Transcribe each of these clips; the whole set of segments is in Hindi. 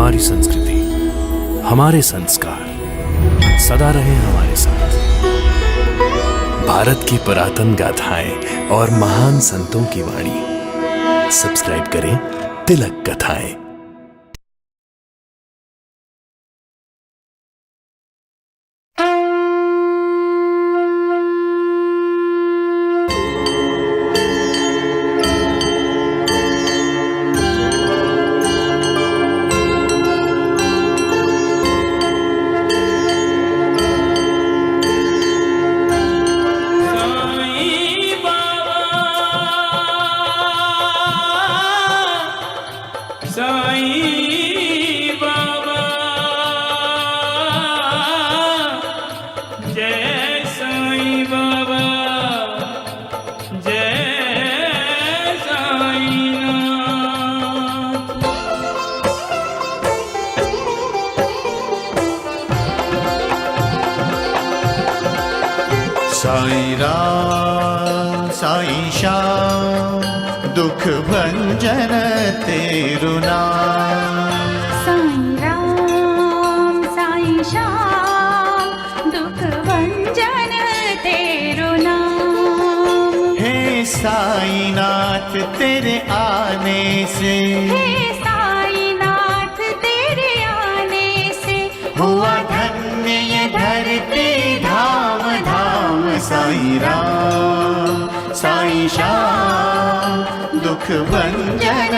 हमारी संस्कृति, हमारे संस्कार सदा रहे हमारे साथ। भारत की पुरातन गाथाएं और महान संतों की वाणी। सब्सक्राइब करें तिलक कथाएं। साईं बाबा जय साईं बाबा जय साईनाथ। साईं राम साईं श्याम दुख भंजन तेरु नाम। साईं राम साईं श्याम दुख भंजन तेरु नाम। हे साईनाथ तेरे आने से, हे साईनाथ तेरे आने से हुआ धन्य ये धरती धाम धाम। साईं राम साईं श्याम दुख भंजन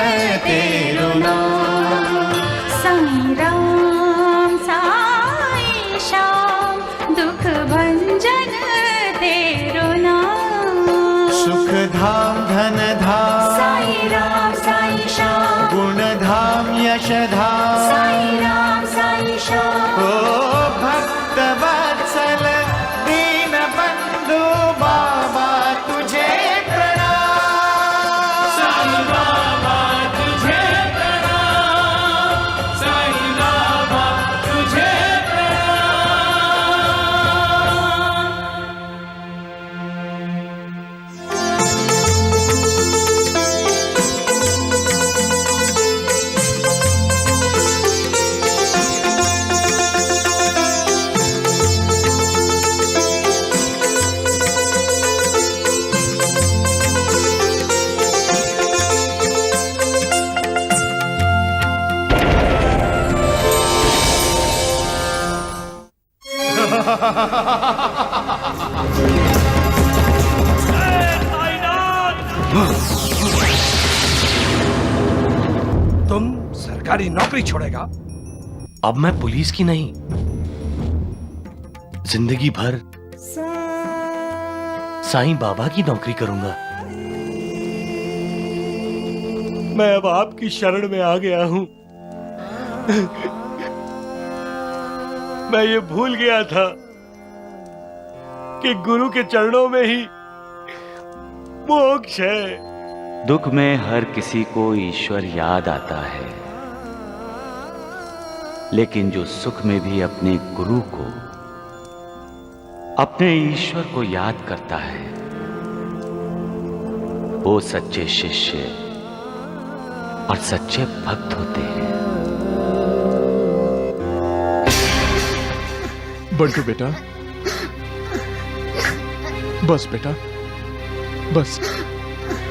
तेरु नाम। साईं राम साईं श्याम दुख भंजन तेरु नाम। सुख धाम धन धाम साईं राम साईं श्याम गुण धाम यश धाम। साईं राम साईं श्याम ओ भक्त वत्सल दीन बंधु बाबा तुझे प्रणाम। साईं बाबा तुझे प्रणाम, साईं बाबा तुझे प्रणाम। तुम सरकारी नौकरी छोड़ेगा? अब मैं पुलिस की नहीं, जिंदगी भर साईं बाबा की नौकरी करूंगा। मैं अब आपकी शरण में आ गया हूं। मैं ये भूल गया था कि गुरु के चरणों में ही मोक्ष है। दुख में हर किसी को ईश्वर याद आता है, लेकिन जो सुख में भी अपने गुरु को, अपने ईश्वर को याद करता है, वो सच्चे शिष्य और सच्चे भक्त होते हैं। बंटू बेटा, बस बेटा बस।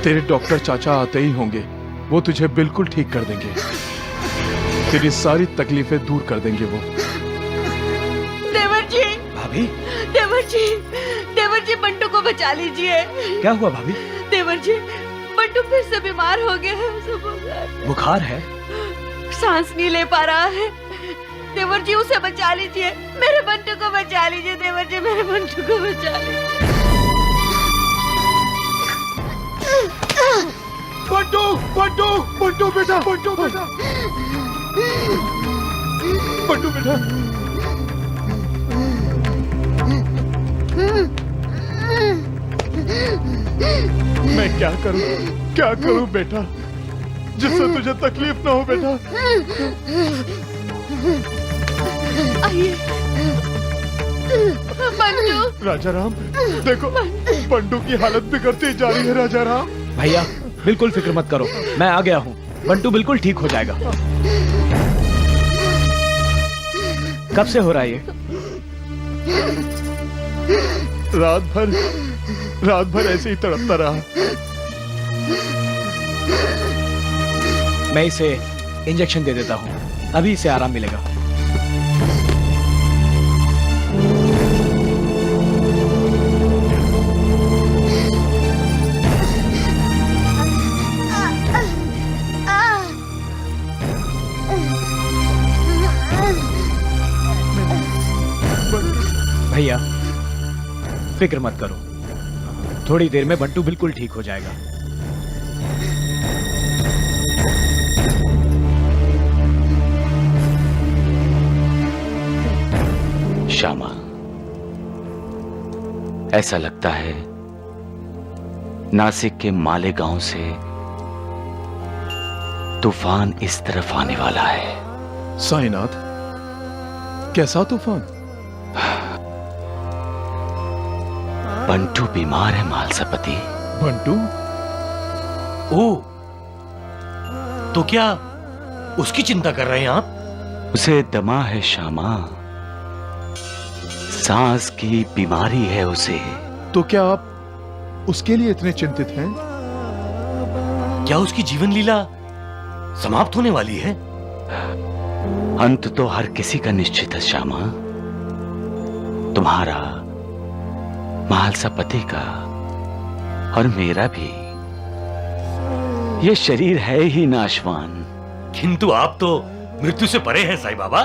तेरे डॉक्टर चाचा आते ही होंगे, वो तुझे बिल्कुल ठीक कर देंगे। तेरी सारी तकलीफें दूर कर देंगे वो। देवर जी, भाभी देवर जी बंटू को बचा लीजिए। क्या हुआ भाभी? देवर जी बंटू फिर से बीमार हो गया है, उसे बुखार है? सांस नहीं ले पा रहा है। देवर जी उसे बचा लीजिए, मेरे बंटू को बचा लीजिए। देवर जी मेरे बंटू को बचा लीजिए। बंटू बंटू बंटू बेटा, बंटू बेटा, बंटू बेटा। मैं क्या करूं बेटा, जिससे तुझे तकलीफ ना हो बेटा। आइए बंटू। राजा राम, देखो बंटू की हालत बिगड़ती जा रही है। राजा राम भैया बिल्कुल फिक्र मत करो, मैं आ गया हूँ। बंटू बिल्कुल ठीक हो जाएगा। कब से हो रहा है ये? रात भर ऐसे ही तड़पता रहा। मैं इसे इंजेक्शन दे देता हूँ, अभी इसे आराम मिलेगा। भैया फिक्र मत करो, थोड़ी देर में बंटू बिल्कुल ठीक हो जाएगा। श्यामा, ऐसा लगता है नासिक के मालेगांव से तूफान इस तरफ आने वाला है। साईनाथ, कैसा तूफान? बंटू बीमार है मालसापति। बंटू? ओ, तो क्या उसकी चिंता कर रहे हैं आप? उसे दमा है श्यामा, सांस की बीमारी है उसे। तो क्या आप उसके लिए इतने चिंतित हैं? क्या उसकी जीवन लीला समाप्त होने वाली है? अंत तो हर किसी का निश्चित है श्यामा, तुम्हारा, मालसापति का और मेरा भी। ये शरीर है ही नाशवान। किंतु आप तो मृत्यु से परे हैं साईं बाबा।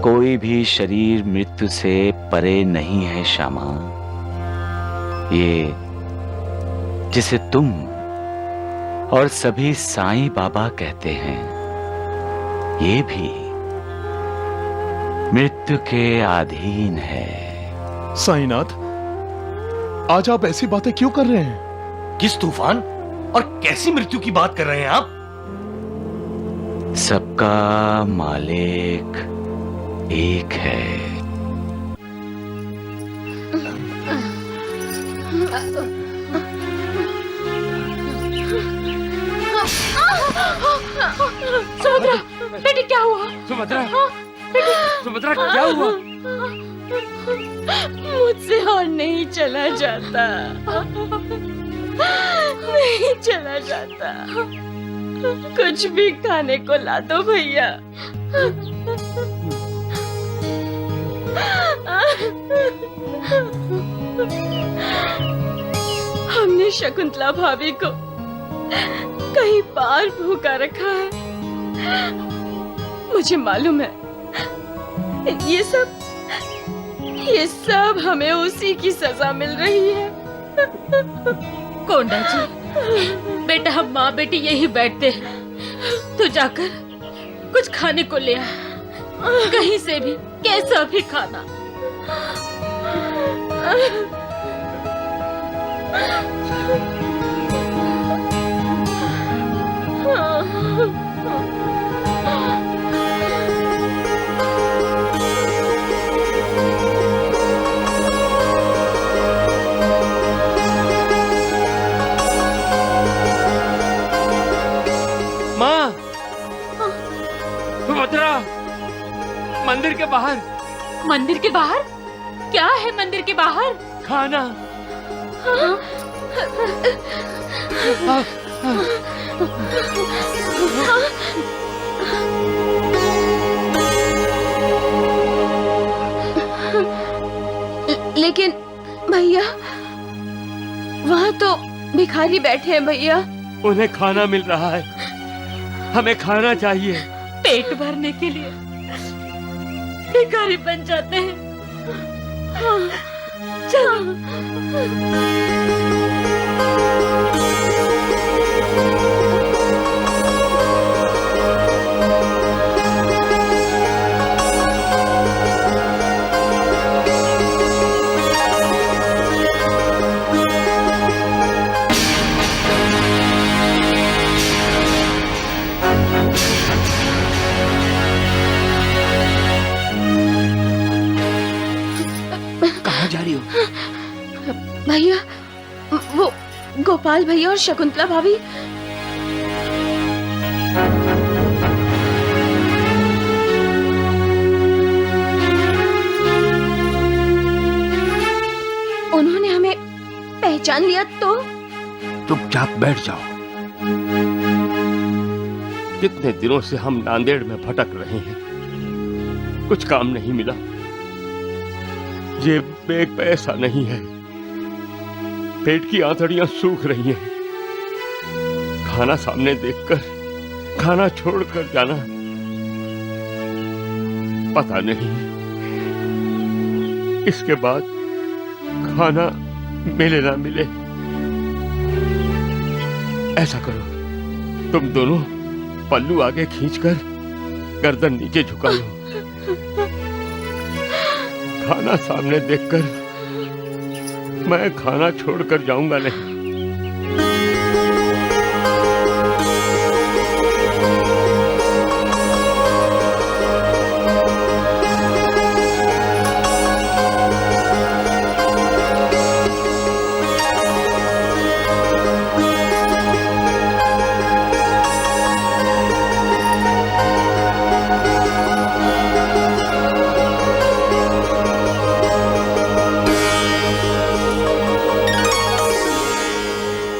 कोई भी शरीर मृत्यु से परे नहीं है श्यामा। ये जिसे तुम और सभी साईं बाबा कहते हैं, ये भी मृत्यु के अधीन है। साईनाथ, आज आप ऐसी बातें क्यों कर रहे हैं? किस तूफान और कैसी मृत्यु की बात कर रहे हैं आप? सबका मालिक एक है। सुभद्रा, बेटी क्या हुआ? सुभद्रा क्या हुआ? मुझसे और नहीं चला जाता, नहीं चला जाता। कुछ भी खाने को ला दो भैया। हमने शकुंतला भाभी को कई बार भूखा रखा है। मुझे मालूम है ये सब हमें उसी की सजा मिल रही है। कोंडा जी, बेटा हम माँ बेटी यही बैठते हैं, तो जाकर कुछ खाने को ले आ, कहीं से भी, कैसा भी खाना। माँ, सुभद्रा, मंदिर के बाहर। मंदिर के बाहर? क्या है मंदिर के बाहर? खाना। लेकिन भैया, वहाँ तो भिखारी बैठे हैं भैया। उन्हें खाना मिल रहा है, हमें खाना चाहिए। पेट भरने के लिए भिखारी बन जाते हैं। हाँ, चलो। कहाँ जा रही हो? भैया, वो गोपाल भैया और शकुंतला भाभी। पहचान लिया तो? चुपचाप बैठ जाओ। कितने दिनों से हम नांदेड़ में भटक रहे हैं, कुछ काम नहीं मिला, जेब में एक पैसा नहीं है, पेट की आंतड़ियां सूख रही हैं। खाना सामने देखकर खाना छोड़कर जाना, पता नहीं इसके बाद खाना मिले ना मिले। ऐसा करो, तुम दोनों पल्लू आगे खींचकर गर्दन नीचे झुका लो। खाना सामने देखकर मैं खाना छोड़कर जाऊंगा नहीं।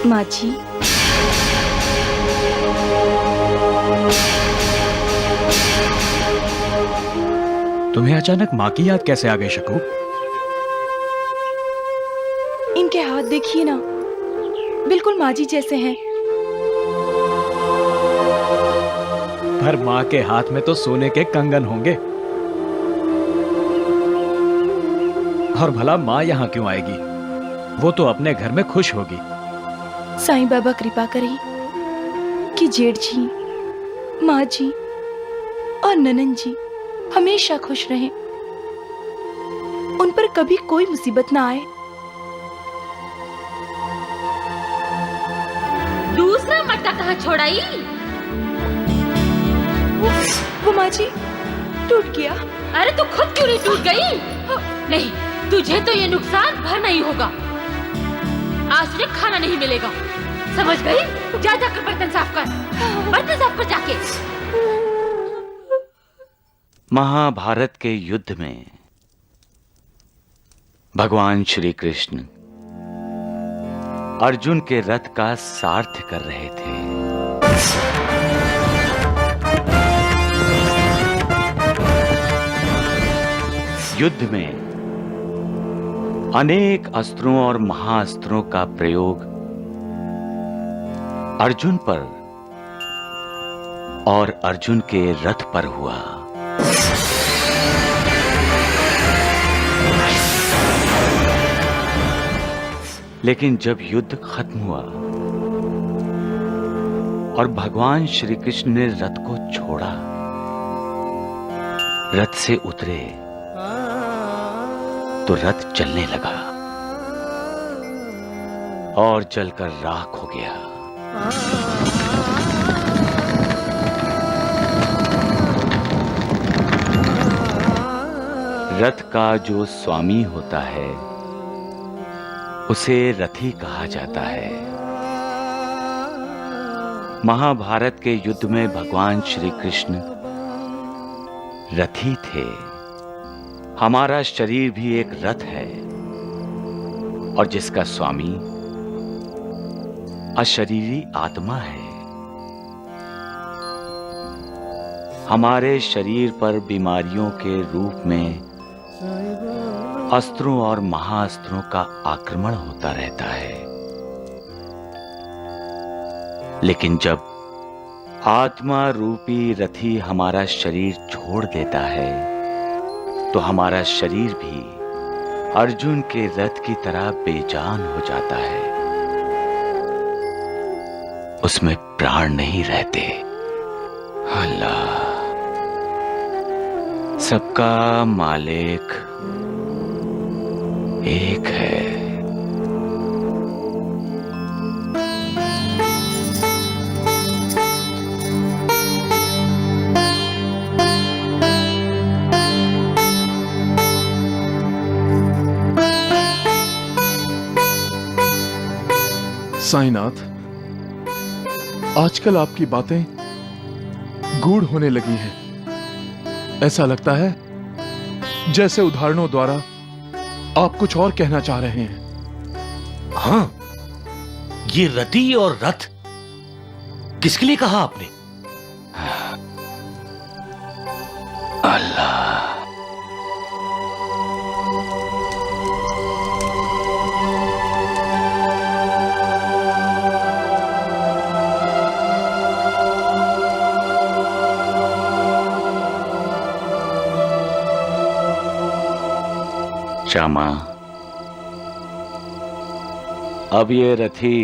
माँ जी, तुम्हें अचानक माँ की याद कैसे आ गई शकू? इनके हाथ देखिए ना, बिल्कुल माँ जी जैसे हैं। पर माँ के हाथ में तो सोने के कंगन होंगे। और भला माँ यहाँ क्यों आएगी? वो तो अपने घर में खुश होगी। साईं बाबा कृपा करें कि जेठ जी, माँ जी और ननन जी हमेशा खुश रहें, उन पर कभी कोई मुसीबत ना आए। दूसरा मटका कहाँ छोड़ाई? वो माँ जी टूट गया। अरे तू खुद क्यों नहीं टूट गई? नहीं, तुझे तो ये नुकसान भरना ही होगा। आज तुझे खाना नहीं मिलेगा, समझ गई? जा जाकर बर्तन साफ कर, बर्तन साफ कर जाके। महाभारत के युद्ध में भगवान श्री कृष्ण अर्जुन के रथ का सारथ्य कर रहे थे। युद्ध में अनेक अस्त्रों और महाअस्त्रों का प्रयोग अर्जुन पर और अर्जुन के रथ पर हुआ। लेकिन जब युद्ध खत्म हुआ और भगवान श्री कृष्ण ने रथ को छोड़ा, रथ से उतरे तो रथ जलने लगा और जलकर राख हो गया। रथ का जो स्वामी होता है उसे रथी कहा जाता है। महाभारत के युद्ध में भगवान श्री कृष्ण रथी थे। हमारा शरीर भी एक रथ है और जिसका स्वामी अशरीरी आत्मा है। हमारे शरीर पर बीमारियों के रूप में अस्त्रों और महाअस्त्रों का आक्रमण होता रहता है, लेकिन जब आत्मा रूपी रथी हमारा शरीर छोड़ देता है तो हमारा शरीर भी अर्जुन के रथ की तरह बेजान हो जाता है। उसमें प्राण नहीं रहते। अल्लाह सबका मालिक एक है। साईनाथ, आजकल आपकी बातें गूढ़ होने लगी हैं। ऐसा लगता है जैसे उदाहरणों द्वारा आप कुछ और कहना चाह रहे हैं। हाँ, ये रति और रथ किसके लिए कहा आपने? अल्लाह। श्यामा, अब ये रथी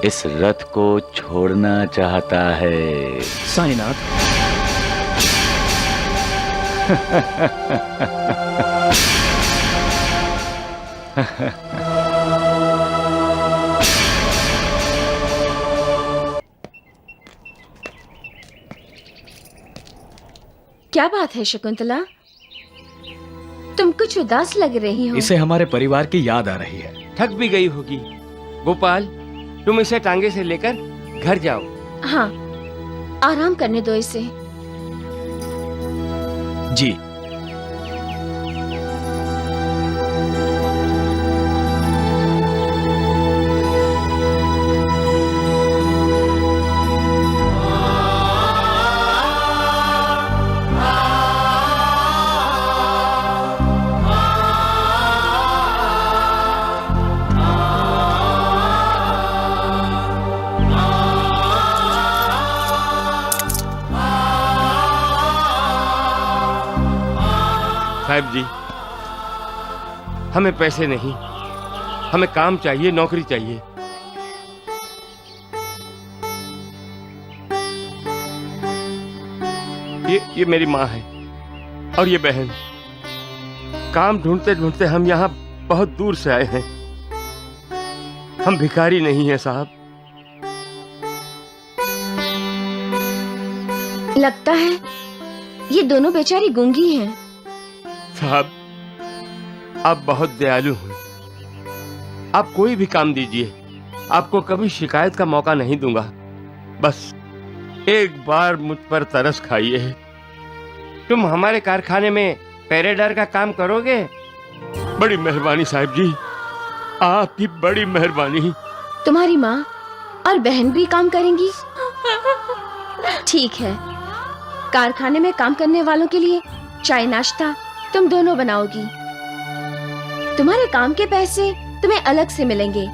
इस रथ को छोड़ना चाहता है। साईनाथ, क्या बात है शकुंतला, तुम कुछ उदास लग रही हो। इसे हमारे परिवार की याद आ रही है। थक भी गई होगी। गोपाल, तुम इसे टांगे से लेकर घर जाओ। हाँ, आराम करने दो इसे। जी। साहब जी, हमें पैसे नहीं, हमें काम चाहिए, नौकरी चाहिए। ये मेरी माँ है और ये बहन। काम ढूंढते ढूंढते हम यहाँ बहुत दूर से आए हैं। हम भिखारी नहीं हैं साहब। लगता है ये दोनों बेचारी गूंगी हैं। साहब, आप बहुत दयालु हैं। आप कोई भी काम दीजिए, आपको कभी शिकायत का मौका नहीं दूंगा। बस एक बार मुझ पर तरस खाइए। तुम हमारे कारखाने में पहरेदार का काम करोगे? बड़ी मेहरबानी साहब जी, आपकी बड़ी मेहरबानी। तुम्हारी माँ और बहन भी काम करेंगी? ठीक है, कारखाने में काम करने वालों के लिए चाय नाश्ता तुम दोनों बनाओगी। तुम्हारे काम के पैसे तुम्हें अलग से मिलेंगे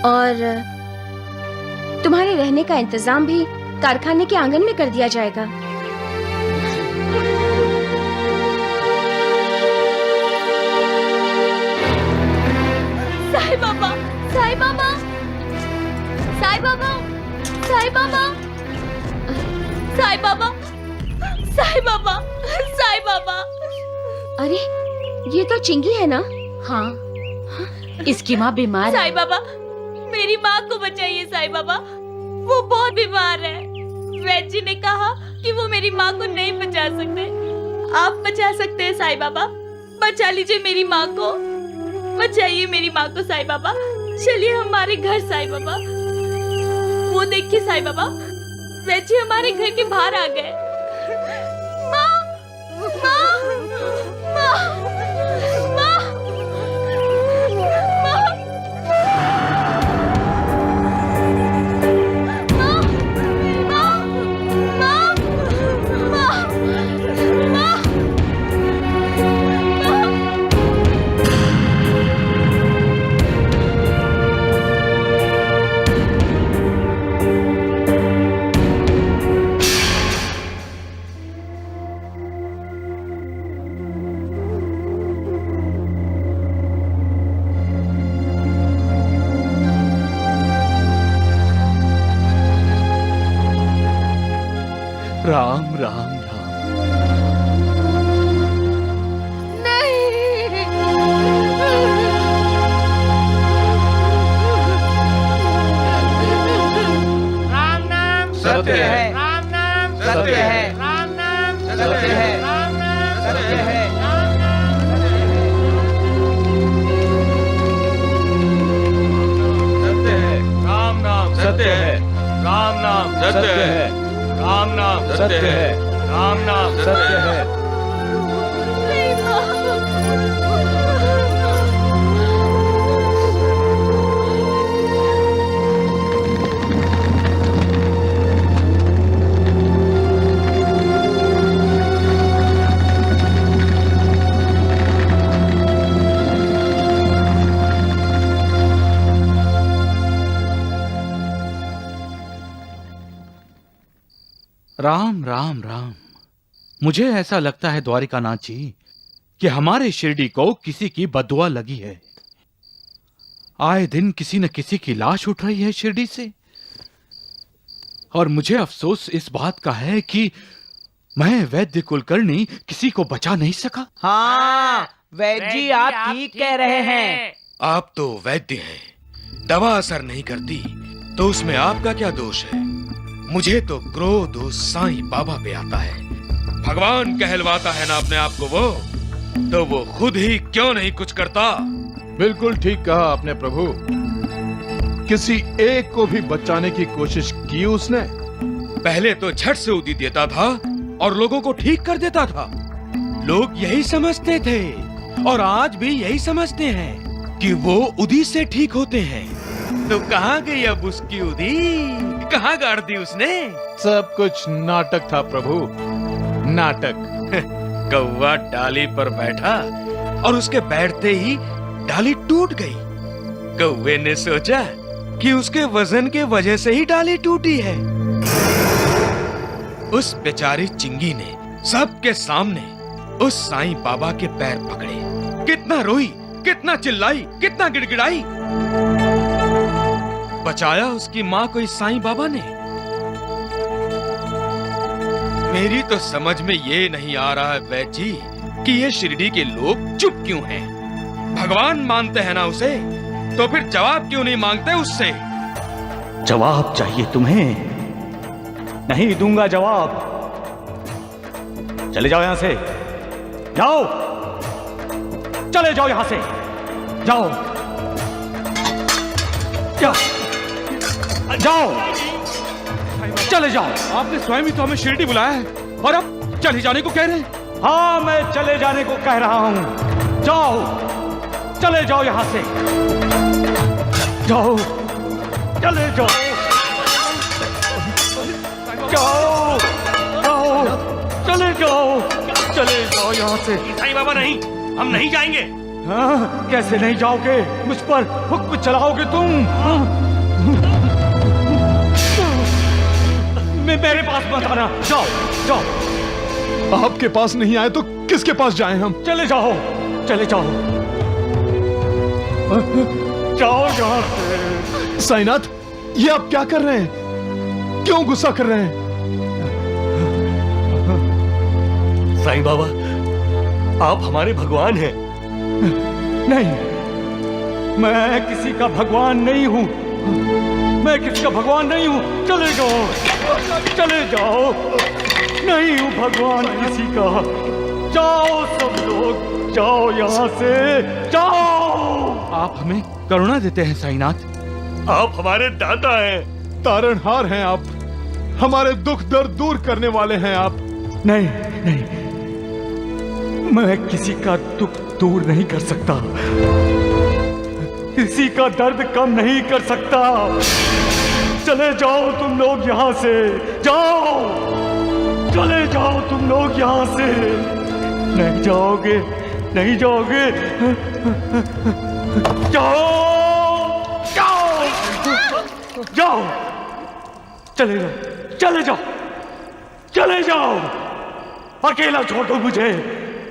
और तुम्हारे रहने का इंतजाम भी कारखाने के आंगन में कर दिया जाएगा। साईं बाबा, साईं बाबा, साईं बाबा, साईं बाबा, साईं बाबा, साईं बाबा, साईं बाबा। अरे, ये तो चिंगी है ना? हाँ, इसकी माँ बीमार है। साईं बाबा, मेरी माँ को बचाइए साईं बाबा, वो बहुत बीमार है। वैद्य जी ने कहा कि वो मेरी माँ को नहीं बचा सकते। आप बचा सकते हैं साईं बाबा, बचा लीजिए मेरी माँ को, बचाइए मेरी माँ को साईं बाबा। चलिए हमारे घर साईं बाबा। वो देखिए साईं बाबा, वैद्य जी हमारे घर के बाहर आ गए। माँ, माँ, माँ, माँ, राम राम राम। राम नाम सत्य है, राम नाम सत्य है, राम नाम सत्य है, राम नाम सत्य है। राम नाम सत्य है, राम नाम सत्य है, राम नाम सत्य है, राम नाम सत्य है। राम राम राम। मुझे ऐसा लगता है द्वारिकानाथ जी कि हमारे शिरडी को किसी की बददुआ लगी है। आए दिन किसी न किसी की लाश उठ रही है शिरडी से, और मुझे अफसोस इस बात का है कि मैं वैद्य कुलकर्णी किसी को बचा नहीं सका। हाँ, वैद्य जी आप ठीक कह रहे हैं। आप तो वैद्य हैं, दवा असर नहीं करती तो उसमें आपका क्या दोष है? मुझे तो क्रोध उस साईं बाबा पे आता है। भगवान कहलवाता है ना अपने आप को वो, तो वो खुद ही क्यों नहीं कुछ करता? बिल्कुल ठीक कहा आपने प्रभु। किसी एक को भी बचाने की कोशिश की उसने? पहले तो झट से उदी देता था और लोगों को ठीक कर देता था। लोग यही समझते थे और आज भी यही समझते हैं कि वो उदी से ठीक होते हैं। तो कहाँ गई अब उसकी उदी? कहाँ गाड़ दी उसने? सब कुछ नाटक था प्रभु, नाटक। कौवा डाली पर बैठा और उसके बैठते ही डाली टूट गई। कौवे ने सोचा कि उसके वजन के वजह से ही डाली टूटी है। उस बेचारी चिंगी ने सबके सामने उस साईं बाबा के पैर पकड़े। कितना रोई, कितना चिल्लाई, कितना गिड़गिड़ाई। बचाया उसकी माँ को इस साईं बाबा ने। मेरी तो समझ में ये नहीं आ रहा है वैद्य जी कि ये शिरडी के लोग चुप क्यों हैं? भगवान मानते हैं ना उसे, तो फिर जवाब क्यों नहीं मांगते उससे? जवाब चाहिए तुम्हें? नहीं दूंगा जवाब। चले जाओ यहां से, जाओ, चले जाओ यहां से, जाओ, जाओ, चले जाओ। आपने स्वयं ही तो हमें शिरडी बुलाया है और अब चले जाने को कह रहे हैं। हाँ, मैं चले जाने को कह रहा हूं। जाओ, चले जाओ यहां से, जाओ, चले जाओ, जाओ, जाओ, चले जाओ, चले जाओ यहां से। साईं बाबा नहीं, हम नहीं जाएंगे। हाँ, कैसे नहीं जाओगे? मुझ पर हुक्म चलाओगे तुम? मेरे पास मत आना, जाओ, जाओ। आपके पास नहीं आए तो किसके पास जाएं हम? चले जाओ, चले जाओ, जाओ यहां से। साईनाथ, ये आप क्या कर रहे हैं? क्यों गुस्सा कर रहे हैं? साईं बाबा, आप हमारे भगवान हैं। नहीं, मैं किसी का भगवान नहीं हूं। मैं किसी का भगवान नहीं हूं। चले जाओ, चले जाओ। नहीं हूं भगवान किसी का। जाओ सब लोग, जाओ यहां से, जाओ। आप हमें करुणा देते हैं साईनाथ। आप हमारे दाता हैं, तारणहार हैं आप, हमारे दुख दर्द दूर करने वाले हैं आप। नहीं, नहीं, मैं किसी का दुख दूर नहीं कर सकता, किसी का दर्द कम नहीं कर सकता। चले जाओ तुम लोग यहां से, जाओ, चले जाओ तुम लोग यहां से। नहीं जाओगे, नहीं जाओगे, जाओ, जाओ, जाओ, चले जाओ, चले जाओ, चले जाओ। अकेला छोड़ दो मुझे,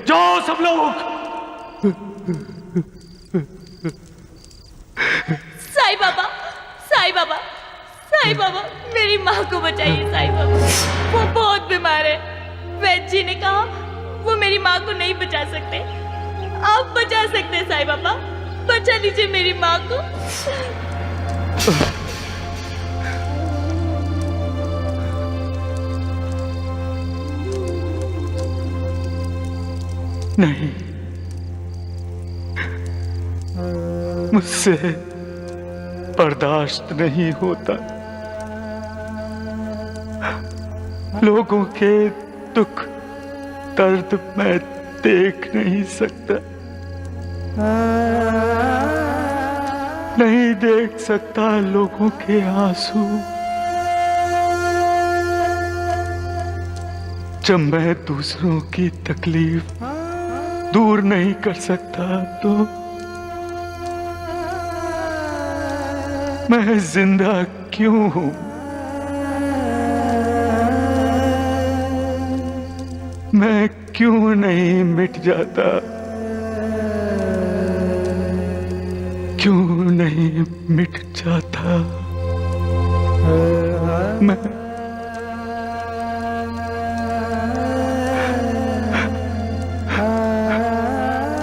जाओ सब लोग। साईं बाबा, साईं बाबा, साईं बाबा, मेरी माँ को बचाइए साईं बाबा। वो बहुत बीमार है। वैद्य जी ने कहा वो मेरी माँ को नहीं बचा सकते। आप बचा सकते हैं साईं बाबा, बचा लीजिए मेरी माँ को। नहीं, मुझसे बर्दाश्त नहीं होता। लोगों के दुख दर्द मैं देख नहीं सकता, नहीं देख सकता लोगों के आंसू। जब मैं दूसरों की तकलीफ दूर नहीं कर सकता तो मैं जिंदा क्यों हूं? मैं क्यों नहीं मिट जाता? क्यों नहीं मिट जाता? मैं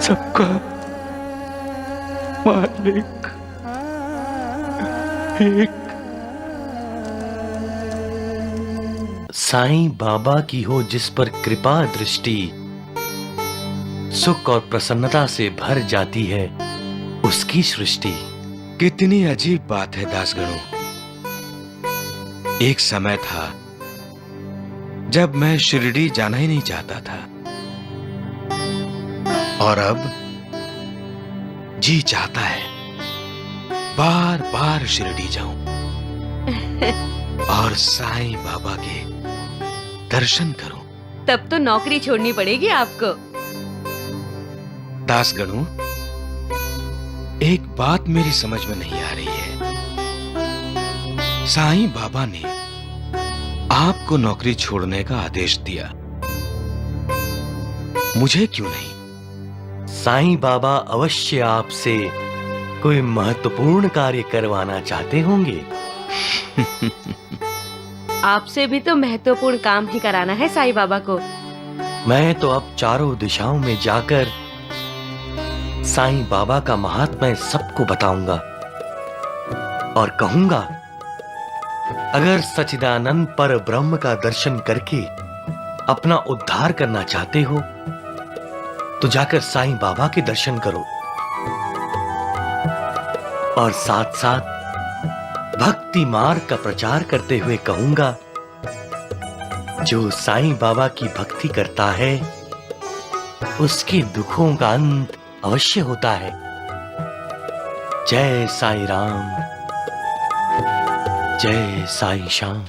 सबका मालिक एक साईं बाबा की हो जिस पर कृपा दृष्टि, सुख और प्रसन्नता से भर जाती है उसकी सृष्टि। कितनी अजीब बात है दासगणों। एक समय था जब मैं शिरडी जाना ही नहीं चाहता था, और अब जी चाहता है बार बार शिरडी जाऊं और साईं बाबा के दर्शन करूं। तब तो नौकरी छोड़नी पड़ेगी आपको। दासगणों, एक बात मेरी समझ में नहीं आ रही है। साईं बाबा ने आपको नौकरी छोड़ने का आदेश दिया, मुझे क्यों नहीं? साईं बाबा अवश्य आपसे कोई महत्वपूर्ण कार्य करवाना चाहते होंगे। आपसे भी तो महत्वपूर्ण काम ही कराना है साईं बाबा को। मैं तो अब चारों दिशाओं में जाकर साईं बाबा का महात्म्य सबको बताऊंगा और कहूंगा, अगर सच्चिदानंद पर ब्रह्म का दर्शन करके अपना उद्धार करना चाहते हो तो जाकर साईं बाबा के दर्शन करो, और साथ साथ भक्ति मार्ग का प्रचार करते हुए कहूंगा, जो साईं बाबा की भक्ति करता है उसके दुखों का अंत अवश्य होता है। जय साईं राम, जय साईं श्याम।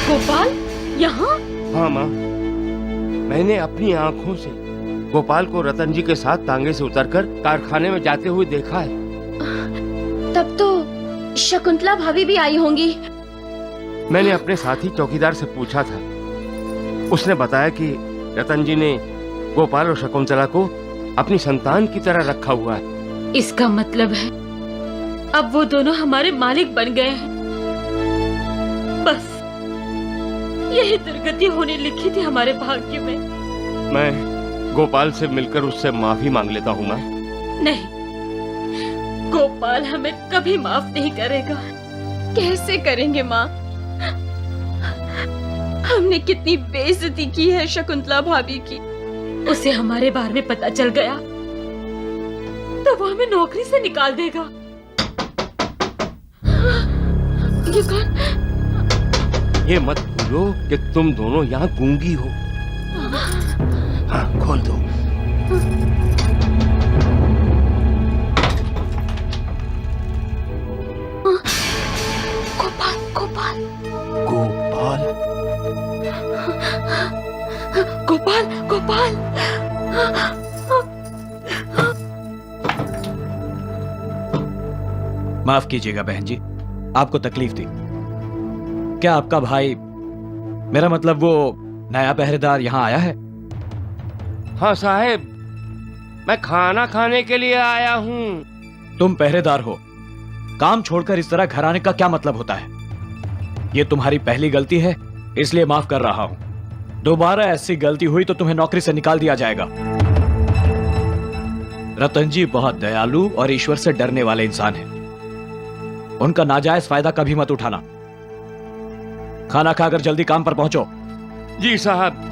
गोपाल यहाँ? हाँ माँ, मैंने अपनी आंखों से गोपाल को रतन जी के साथ तांगे से उतरकर कारखाने में जाते हुए देखा है। तब तो शकुंतला भाभी भी आई होंगी। मैंने अपने साथी चौकीदार से पूछा था, उसने बताया कि रतन जी ने गोपाल और शकुंतला को अपनी संतान की तरह रखा हुआ है। इसका मतलब है अब वो दोनों हमारे मालिक बन गए हैं। बस यही दुर्गति होने लिखी थी हमारे भाग्य में। मैं गोपाल से मिलकर उससे माफी मांग लेता हूँ माँ। नहीं, गोपाल हमें कभी माफ नहीं करेगा। कैसे करेंगे माँ? हमने कितनी बेइज्जती की है शकुंतला भाभी की। उसे हमारे बारे में पता चल गया तो वो हमें नौकरी से निकाल देगा। ये कौन? ये मत भूलो कि तुम दोनों यहाँ गूंगी हो। हाँ, खोल दो। गोपाल, गोपाल, गोपाल, गोपाल, गोपाल। माफ कीजिएगा बहन जी, आपको तकलीफ दी। क्या आपका भाई, मेरा मतलब वो नया पहरेदार यहाँ आया है? हाँ साहब, मैं खाना खाने के लिए आया हूँ। तुम पहरेदार हो, काम छोड़कर इस तरह घर आने का क्या मतलब होता है? ये तुम्हारी पहली गलती है, इसलिए माफ कर रहा हूं। दोबारा ऐसी गलती हुई तो तुम्हें नौकरी से निकाल दिया जाएगा। रतन जी बहुत दयालु और ईश्वर से डरने वाले इंसान हैं। उनका नाजायज फायदा कभी मत उठाना। खाना खाकर जल्दी काम पर पहुंचो। जी साहब।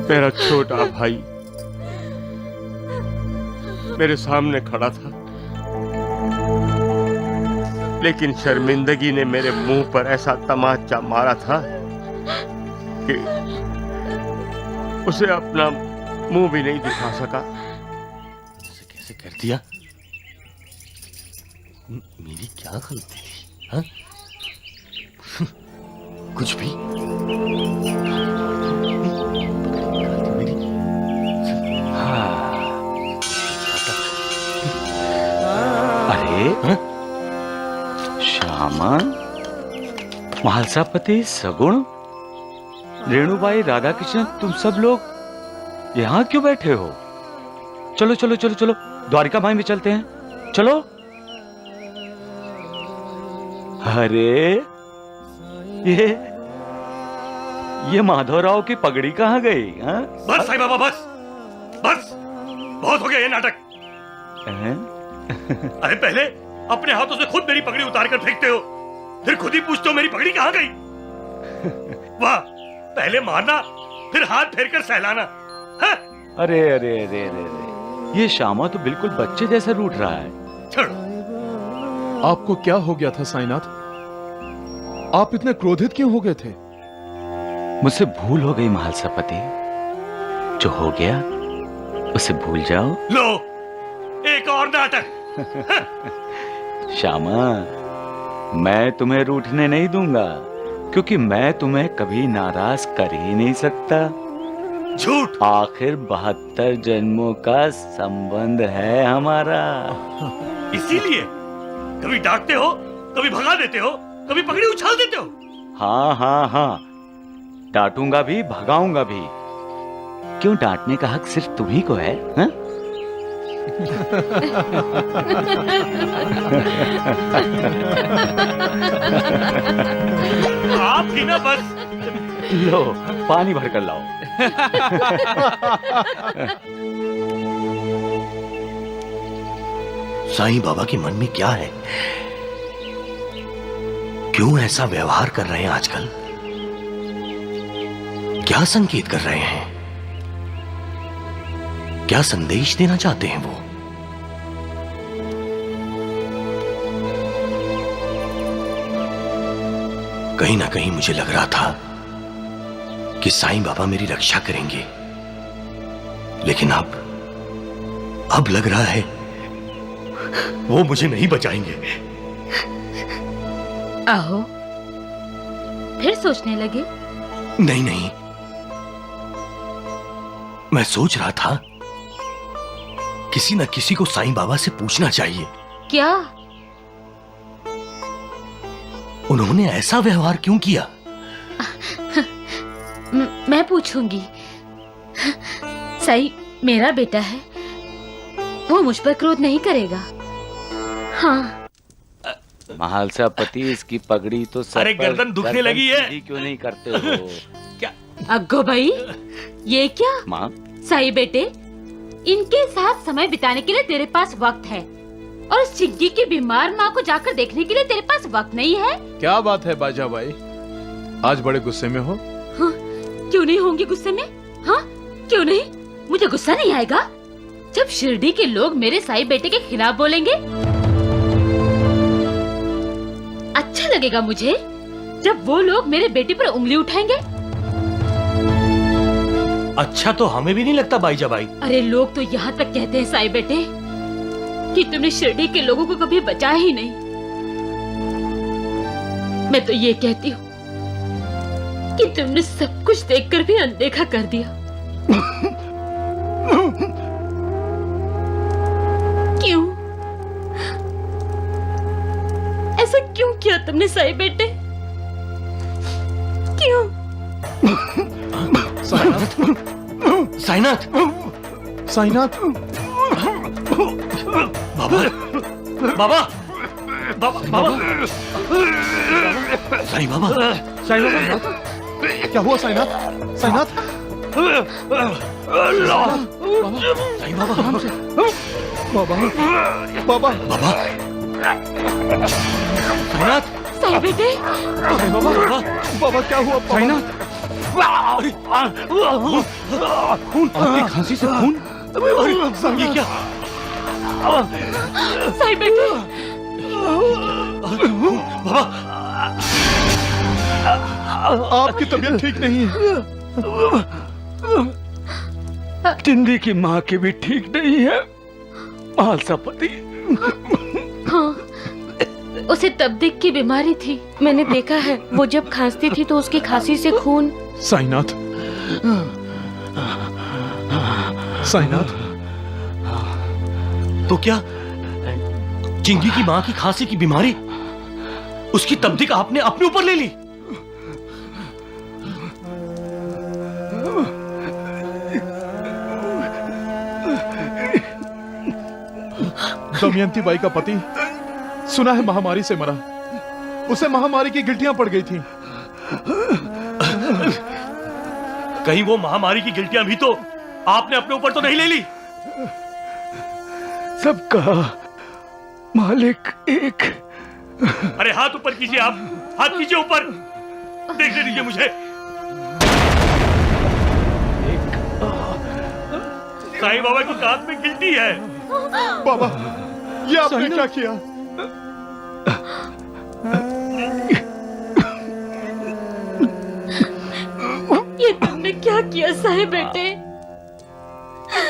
मेरा छोटा भाई मेरे सामने खड़ा था, लेकिन शर्मिंदगी ने मेरे मुंह पर ऐसा तमाचा मारा था कि उसे अपना मुंह भी नहीं दिखा सका। कैसे कर दिया? मेरी क्या गलती थी? हाँ? कुछ भी अरे श्यामा, महालसापति, सगुण, रेणुबाई, राधा कृष्ण, तुम सब लोग यहाँ क्यों बैठे हो? चलो चलो चलो चलो, द्वारिका माई में चलते हैं, चलो। अरे ये माधवराव की पगड़ी कहाँ गई? हाँ? बस साईं बाबा, बस बस, बहुत हो गया ये नाटक। अरे पहले अपने हाथों से खुद मेरी पगड़ी उतार कर फेंकते हो, फिर खुद ही पूछते हो मेरी पगड़ी कहाँ गई। वाह, पहले मारना फिर हाथ फेर कर सहलाना। अरे अरे अरे अरे अरे, ये श्यामा तो बिल्कुल बच्चे जैसा रूठ रहा है। छोड़ो। आपको क्या हो गया था साईनाथ? आप इतने क्रोधित क्यों हो गए थे? मुझसे भूल हो गई महालसापति, जो हो गया उसे भूल जाओ। लो, एक और नाटक। श्यामा, मैं तुम्हें रूठने नहीं दूंगा, क्योंकि मैं तुम्हें कभी नाराज कर ही नहीं सकता। झूठ। आखिर 72 जन्मों का संबंध है हमारा। इसीलिए कभी डांटते हो, कभी भगा देते हो, कभी पगड़ी उछाल देते हो। हाँ हाँ हाँ, डांटूंगा भी, भगाऊंगा भी। क्यों, डांटने का हक सिर्फ तुम्ही को है? हा? आप ही ना बस। लो, पानी भर कर लाओ। साईं बाबा के मन में क्या है? क्यों ऐसा व्यवहार कर रहे हैं आजकल? क्या संकेत कर रहे हैं? क्या संदेश देना चाहते हैं वो? कहीं ना कहीं मुझे लग रहा था कि साईं बाबा मेरी रक्षा करेंगे, लेकिन अब लग रहा है वो मुझे नहीं बचाएंगे। आहो, फिर सोचने लगे? नहीं नहीं, मैं सोच रहा था किसी न किसी को साईं बाबा से पूछना चाहिए। क्या? उन्होंने ऐसा व्यवहार क्यों किया? मैं पूछूंगी। साईं मेरा बेटा है, वो मुझ पर क्रोध नहीं करेगा। हाँ। महालसापति, इसकी पगड़ी तो सर अरे पर गर्दन दुखने लगी है। सीधी क्यों नहीं करते हो? क्या? अग्गो भाई, ये क्या? माँ, साईं बेटे, इनके साथ समय बिताने के लिए तेरे पास वक्त है, और उस चिग्गी की बीमार माँ को जाकर देखने के लिए तेरे पास वक्त नहीं है। क्या बात है बाजा भाई, आज बड़े गुस्से में हो? हाँ, क्यों नहीं होंगे गुस्से में? हाँ, क्यों नहीं? मुझे गुस्सा नहीं आएगा जब शिरडी के लोग मेरे साईं बेटे के खिलाफ बोलेंगे। अच्छा लगेगा मुझे जब वो लोग मेरे बेटे पर उंगली उठाएंगे। अच्छा तो हमें भी नहीं लगता बाईजा भाई। अरे लोग तो यहाँ तक कहते हैं साईं बेटे कि तुमने शिरडी के लोगों को कभी बचाया ही नहीं। मैं तो ये कहती हूँ कि तुमने सब कुछ देखकर भी अनदेखा कर दिया। क्यों? ऐसा क्यों किया तुमने साईं बेटे? क्यों? साईनाथ, साईनाथ, साईनाथ, बाबा, बाबा, बाबा, बाबा, साईं बाबा, साईनाथ, क्या हुआ साईनाथ? साईनाथ, साईं बाबा, बाबा, बाबा, बाबा, साईनाथ, साईं बेटे, बाबा, बाबा क्या हुआ? साईनाथ, आपकी खांसी से खून? ये क्या? साई बेटे, बाबा, आपकी तबीयत ठीक नहीं है। चिंदी की माँ की भी ठीक नहीं है मालसापति। हाँ, उसे तबदीक की बीमारी थी। मैंने देखा है, वो जब खांसती थी तो उसकी खांसी से खून। साईनाथ, साईनाथ, तो क्या चिंगी की माँ की खांसी की बीमारी, उसकी तबदीक आपने अपने ऊपर ले ली? दमयंती बाई का पति सुना है महामारी से मरा। उसे महामारी की गिल्टियां पड़ गई थी। कहीं वो महामारी की गिल्टियां भी तो आपने अपने ऊपर तो नहीं ले ली? सबका मालिक एक। अरे हाथ ऊपर कीजिए, आप हाथ कीजिए ऊपर, देखने दीजिए मुझे। साईं बाबा की हाथ में गिल्टी है। बाबा, ये आपने क्या किया? ये तुमने क्या किया साई बेटे?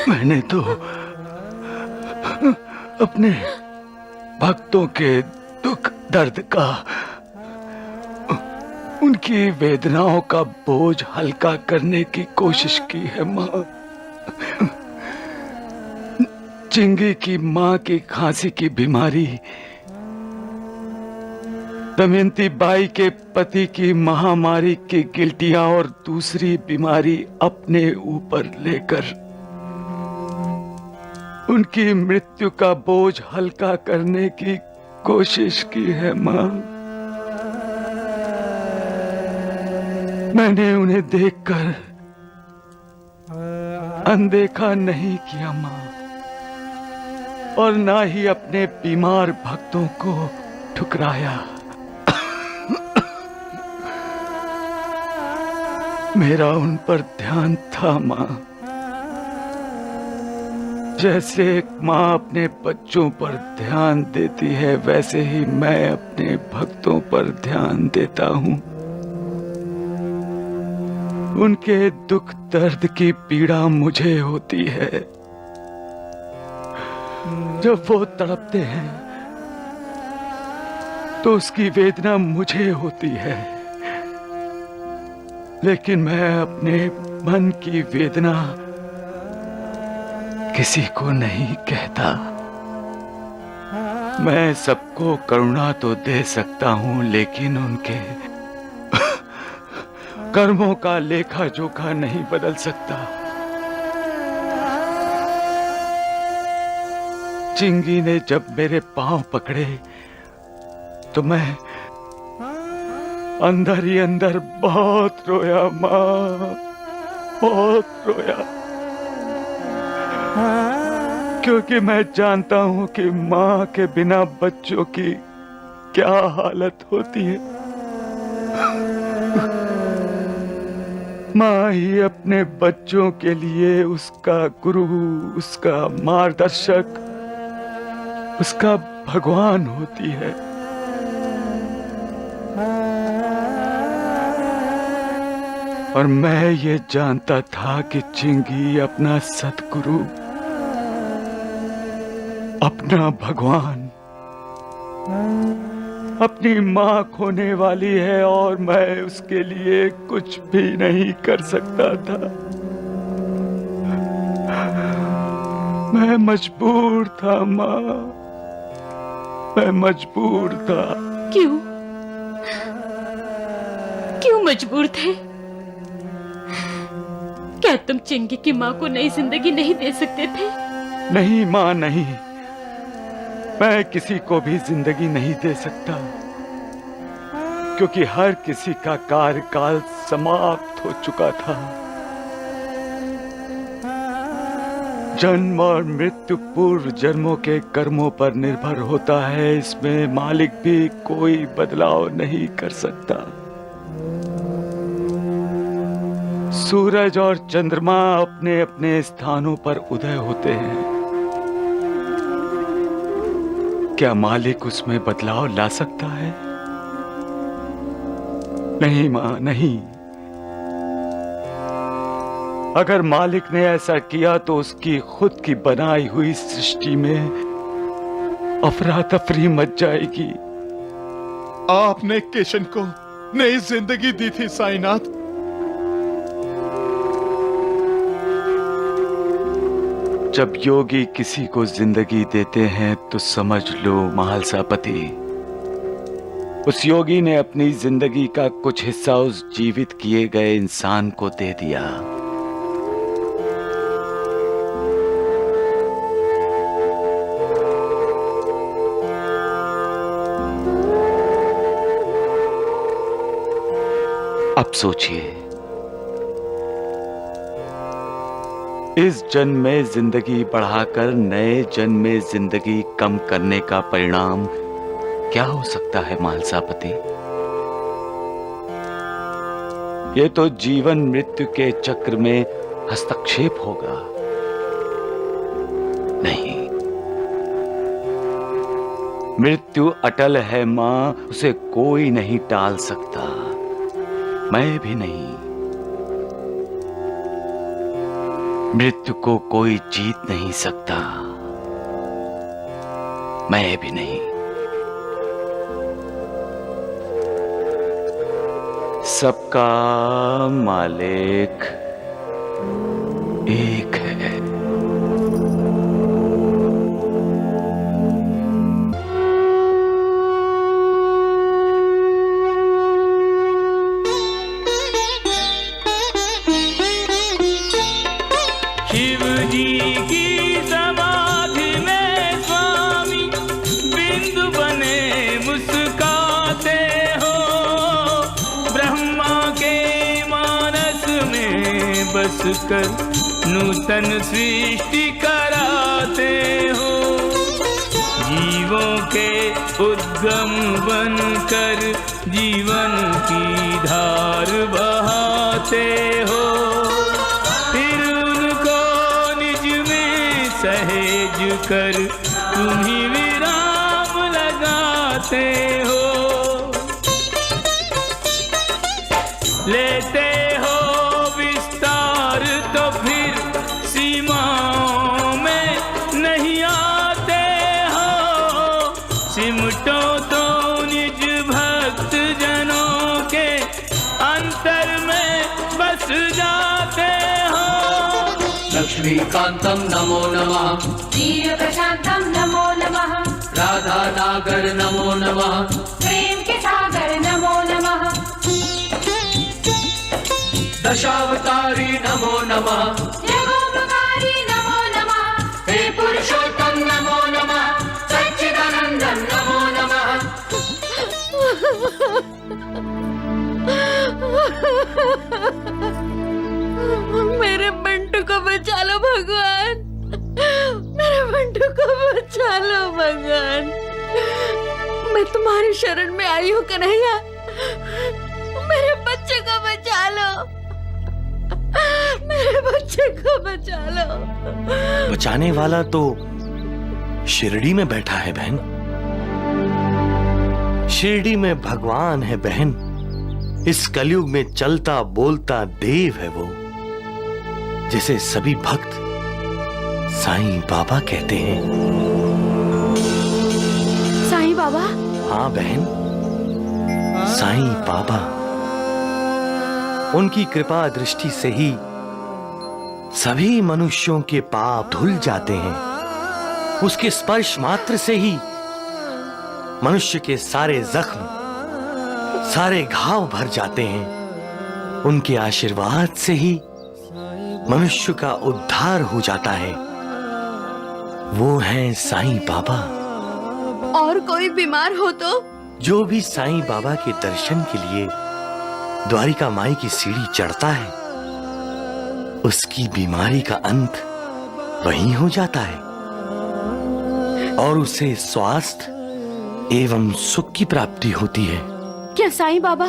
मैंने तो अपने भक्तों के दुख दर्द का, उनकी वेदनाओं का बोझ हल्का करने की कोशिश की है माँ। चिंगी की माँ की खांसी की बीमारी दमयंती बाई के पति की महामारी की गिल्टियां और दूसरी बीमारी अपने ऊपर लेकर उनकी मृत्यु का बोझ हल्का करने की कोशिश की है माँ। मैंने उन्हें देखकर अनदेखा नहीं किया माँ, और ना ही अपने बीमार भक्तों को ठुकराया। मेरा उन पर ध्यान था माँ, जैसे एक माँ अपने बच्चों पर ध्यान देती है, वैसे ही मैं अपने भक्तों पर ध्यान देता हूँ। उनके दुख दर्द की पीड़ा मुझे होती है। जब वो तड़पते हैं तो उसकी वेदना मुझे होती है, लेकिन मैं अपने मन की वेदना किसी को नहीं कहता। मैं सबको करुणा तो दे सकता हूं, लेकिन उनके कर्मों का लेखा जोखा नहीं बदल सकता। चिंगी ने जब मेरे पांव पकड़े तो मैं अंदर ही अंदर बहुत रोया माँ, बहुत रोया, क्योंकि मैं जानता हूं कि माँ के बिना बच्चों की क्या हालत होती है। माँ ही अपने बच्चों के लिए उसका गुरु, उसका मार्गदर्शक, उसका भगवान होती है। और मैं ये जानता था कि चिंगी अपना सतगुरु, अपना भगवान, अपनी माँ खोने वाली है, और मैं उसके लिए कुछ भी नहीं कर सकता था। मैं मजबूर था माँ, मैं मजबूर था। क्यों? क्यों मजबूर थे? क्या तुम चिंगी की माँ को नई जिंदगी नहीं दे सकते थे? नहीं माँ, नहीं, मैं किसी को भी जिंदगी नहीं दे सकता, क्योंकि हर किसी का कार्यकाल समाप्त हो चुका था। जन्म और मृत्यु पूर्व जन्मों के कर्मों पर निर्भर होता है, इसमें मालिक भी कोई बदलाव नहीं कर सकता। सूरज और चंद्रमा अपने अपने स्थानों पर उदय होते हैं। क्या मालिक उसमें बदलाव ला सकता है? नहीं मां, नहीं। अगर मालिक ने ऐसा किया तो उसकी खुद की बनाई हुई सृष्टि में अफरा तफरी मच जाएगी। आपने किशन को नई जिंदगी दी थी साईनाथ। जब योगी किसी को जिंदगी देते हैं तो समझ लो महालसापति, उस योगी ने अपनी जिंदगी का कुछ हिस्सा उस जीवित किए गए इंसान को दे दिया। अब सोचिए, इस जन्म में जिंदगी बढ़ाकर नए जन्म में जिंदगी कम करने का परिणाम क्या हो सकता है महालसापति? ये तो जीवन मृत्यु के चक्र में हस्तक्षेप होगा। नहीं, मृत्यु अटल है मां, उसे कोई नहीं टाल सकता, मैं भी नहीं। मृत्यु को कोई जीत नहीं सकता, मैं भी नहीं। सबका मालिक एक है। शिव जी की समाधि में स्वामी बिंदु बने मुस्काते हो, ब्रह्मा के मानस में बस कर नूतन सृष्टि कराते हो, जीवों के उद्गम बनकर जीवन की धार बहाते हो, सहेज कर तुम्ही विराम लगाते हो, लेते हो विस्तार तो फिर सीमाओं में नहीं आते हो, सिमटो तो निज भक्त जनों के अंतर में बस जाते हो। लक्ष्मीकांतं नमो नमः, प्रशांतम नमो नमः, राधा नागर नमो नमः, प्रेम के सागर नमो नमः, दशावतारी नमो नमः, योगोपकारी नमो नमः, हे पुरुषोत्तम नमो नमः, सच्चिदानंदम नमो नमः। मेरे बंटू को बचा लो भगवान, मेरे बंटू को बचा लो भगवान। मैं तुम्हारी शरण में आई हूँ कन्हैया, मेरे बच्चे को बचा लो, मेरे बच्चे को बचा लो। बचाने वाला तो शिरडी में बैठा है बहन, शिरडी में भगवान है बहन। इस कलयुग में चलता बोलता देव है वो, जिसे सभी भक्त साईं बाबा कहते हैं। साईं बाबा? हाँ बहन, साईं बाबा। उनकी कृपा दृष्टि से ही सभी मनुष्यों के पाप धुल जाते हैं। उसके स्पर्श मात्र से ही मनुष्य के सारे जख्म, सारे घाव भर जाते हैं। उनके आशीर्वाद से ही मनुष्य का उद्धार हो जाता है। वो हैं साईं बाबा। और कोई बीमार हो तो? जो भी साईं बाबा के दर्शन के लिए द्वारिका माई की सीढ़ी चढ़ता है, उसकी बीमारी का अंत वहीं हो जाता है और उसे स्वास्थ्य एवं सुख की प्राप्ति होती है। क्या साईं बाबा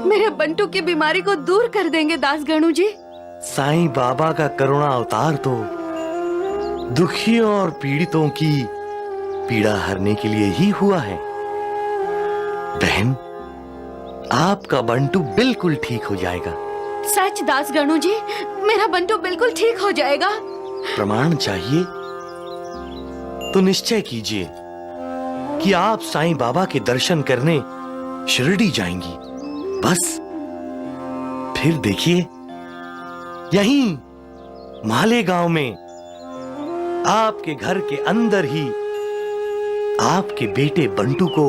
मेरे बंटू की बीमारी को दूर कर देंगे दास गणू जी। साईं बाबा का करुणा अवतार तो दुखियों और पीड़ितों की पीड़ा हरने के लिए ही हुआ है। बहन, आपका बंटू बिल्कुल ठीक हो जाएगा। सच दास गणू जी, मेरा बंटू बिल्कुल ठीक हो जाएगा। प्रमाण चाहिए तो निश्चय कीजिए कि आप साईं बाबा के दर्शन करने शिरडी जाएंगी। बस फिर देखिए, यहीं मालेगांव में आपके घर के अंदर ही आपके बेटे बंटू को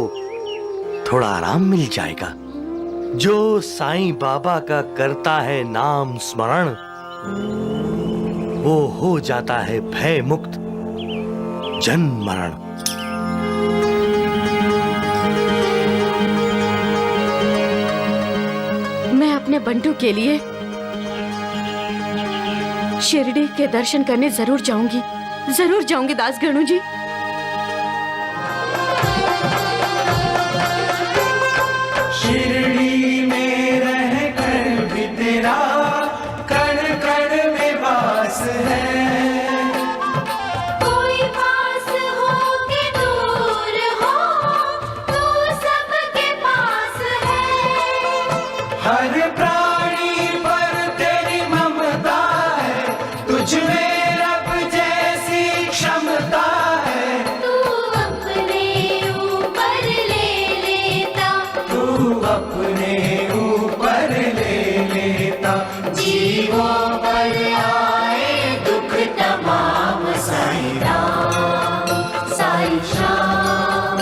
थोड़ा आराम मिल जाएगा। जो साईं बाबा का करता है नाम स्मरण, वो हो जाता है भय मुक्त जन्म मरण। मैं अपने बंटू के लिए शिरडी के दर्शन करने जरूर जाऊंगी दास गणू जी। शिरडी में रह कर भी तेरा कण कण में वास है। कोई पास हो के दूर हो, तू सबके पास है। हर प्राणी पर तेरी ममता है, तुझ में रब जैसी क्षमता है। तू अपने ऊपर ले लेता, तू अपने ऊपर ले लेता, जीवों पर आए दुख तमाम। साईं राम साईं श्याम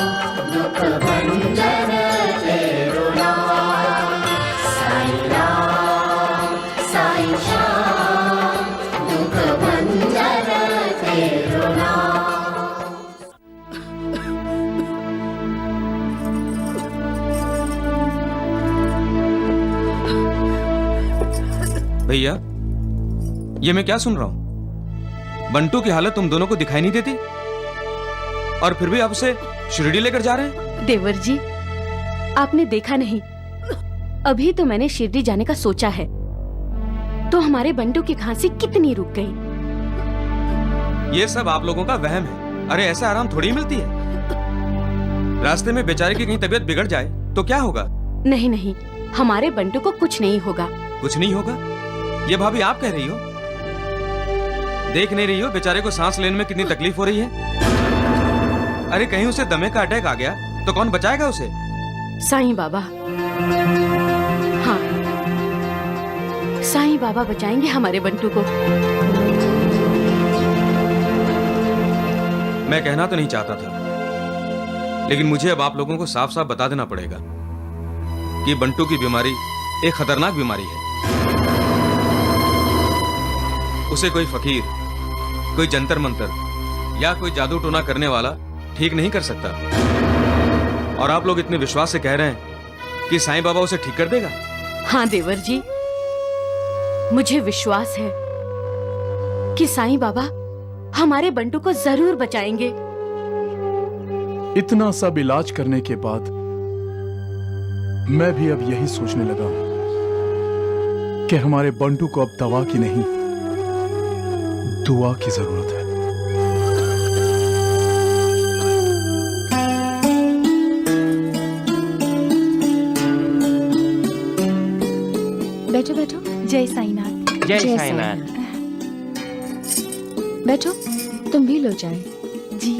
दुख भंजन तेरो नाम। साईं राम साईं श्याम दुख भंजन तेरो नाम। भैया, ये मैं क्या सुन रहा हूं? बंटू की हालत तुम दोनों को दिखाई नहीं देती और फिर भी आप उसे शिरडी लेकर जा रहे हैं? देवर जी, आपने देखा नहीं, अभी तो मैंने शिरडी जाने का सोचा है तो हमारे बंटू की खांसी कितनी रुक गई। ये सब आप लोगों का वहम है। अरे ऐसा आराम थोड़ी मिलती है। रास्ते में बेचारे की कहीं तबीयत बिगड़ जाए तो क्या होगा? नहीं नहीं, हमारे बंटू को कुछ नहीं होगा। कुछ नहीं होगा? ये भाभी आप कह रही हो? देख नहीं रही हो बेचारे को सांस लेने में कितनी तकलीफ हो रही है? अरे कहीं उसे दमे का अटैक आ गया तो कौन बचाएगा उसे? साईं बाबा। हाँ, साईं बाबा बचाएंगे हमारे बंटू को। मैं कहना तो नहीं चाहता था, लेकिन मुझे अब आप लोगों को साफ साफ बता देना पड़ेगा कि बंटू की बीमारी एक खतरनाक बीमारी है। उसे कोई फकीर, कोई जंतर मंतर या कोई जादू टोना करने वाला ठीक नहीं कर सकता। और आप लोग इतने विश्वास से कह रहे हैं कि साईं बाबा उसे ठीक कर देगा? हाँ देवर जी, मुझे विश्वास है कि साईं बाबा हमारे बंटू को जरूर बचाएंगे। इतना सब इलाज करने के बाद मैं भी अब यही सोचने लगा हूं कि हमारे बंटू को अब दवा की नहीं, दुआ की जरूरत है। बैठो बैठो। जय साईनाथ। जय साईनाथ। बैठो, तुम भी लो चाय। जी।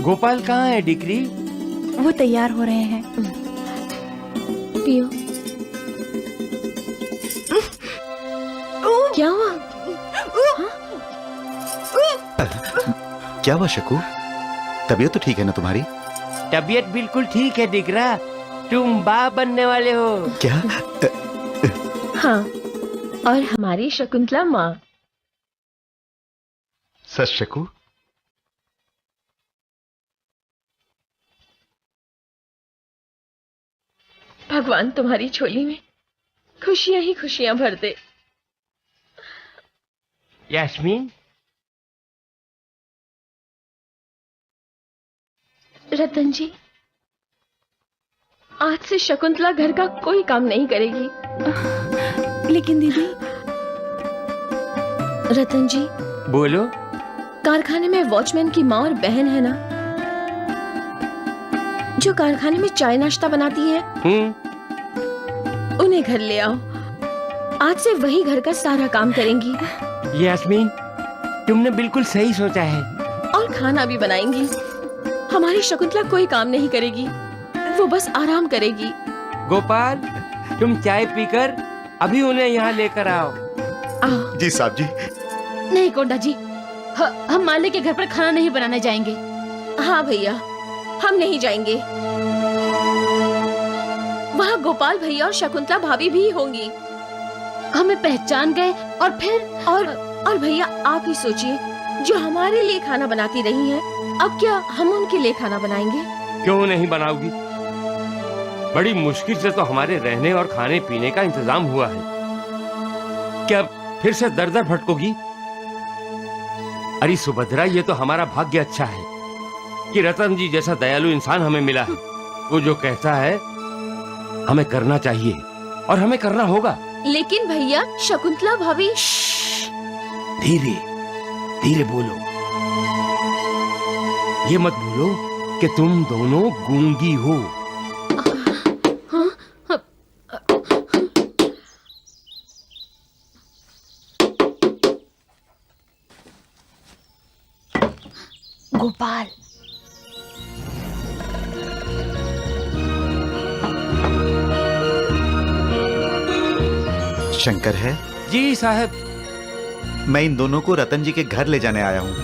गोपाल कहाँ है डिक्री? वो तैयार हो रहे हैं। पियो। क्या हुआ? क्या हुआ शकू? तबीयत तो ठीक है ना तुम्हारी? तबीयत बिल्कुल ठीक है दिगरा। तुम बाप बनने वाले हो। क्या? हाँ, और हमारी शकुंतला माँ। सच शकू? भगवान तुम्हारी झोली में खुशियां ही खुशियां भर दे। यास्मीन। रतन जी, आज से शकुंतला घर का कोई काम नहीं करेगी। लेकिन दीदी। रतन जी, बोलो। कारखाने में वॉचमैन की माँ और बहन है ना, जो कारखाने में चाय नाश्ता बनाती है, उन्हें घर ले आओ। आज से वही घर का सारा काम करेंगी। यास्मीन, तुमने बिल्कुल सही सोचा है। और खाना भी बनाएंगी। हमारी शकुंतला कोई काम नहीं करेगी, वो बस आराम करेगी। गोपाल, तुम चाय पीकर अभी उन्हें यहाँ लेकर आओ। जी साहब जी। नहीं कोंडा जी, हम मालिक के घर पर खाना नहीं बनाने जाएंगे। हाँ भैया, हम नहीं जाएंगे। वहाँ गोपाल भैया और शकुंतला भाभी भी होंगी। हमें पहचान गए और फिर और भैया आप ही सोचिए, जो हमारे लिए खाना बनाती रही हैं, अब क्या हम उनके लिए खाना बनाएंगे? क्यों नहीं बनाओगी? बड़ी मुश्किल से तो हमारे रहने और खाने पीने का इंतजाम हुआ है। क्या फिर से दर दर भटकोगी? अरे सुभद्रा, ये तो हमारा भाग्य अच्छा है कि रतन जी जैसा दयालु इंसान हमें मिला है। वो जो कहता है हमें करना चाहिए और हमें करना होगा। लेकिन भैया, शकुंतला भाभी। धीरे धीरे बोलो। ये मत भूलो कि तुम दोनों गूंगी हो। गोपाल, शंकर है? जी साहब। मैं इन दोनों को रतन जी के घर ले जाने आया हूँ।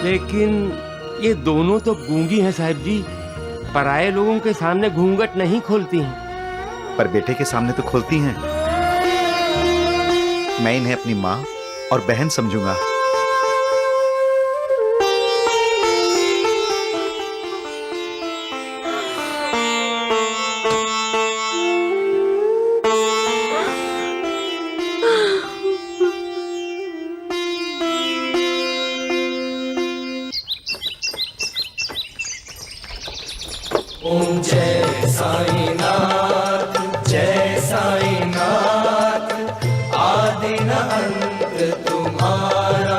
लेकिन ये दोनों तो गूंगी हैं साहब जी। पराये लोगों के सामने घूंघट नहीं खोलती हैं। पर बेटे के सामने तो खोलती हैं। मैं इन्हें अपनी माँ और बहन समझूंगा। ओम जय साईनाथ, जय साईनाथ, आदि न अंत तुम्हारा।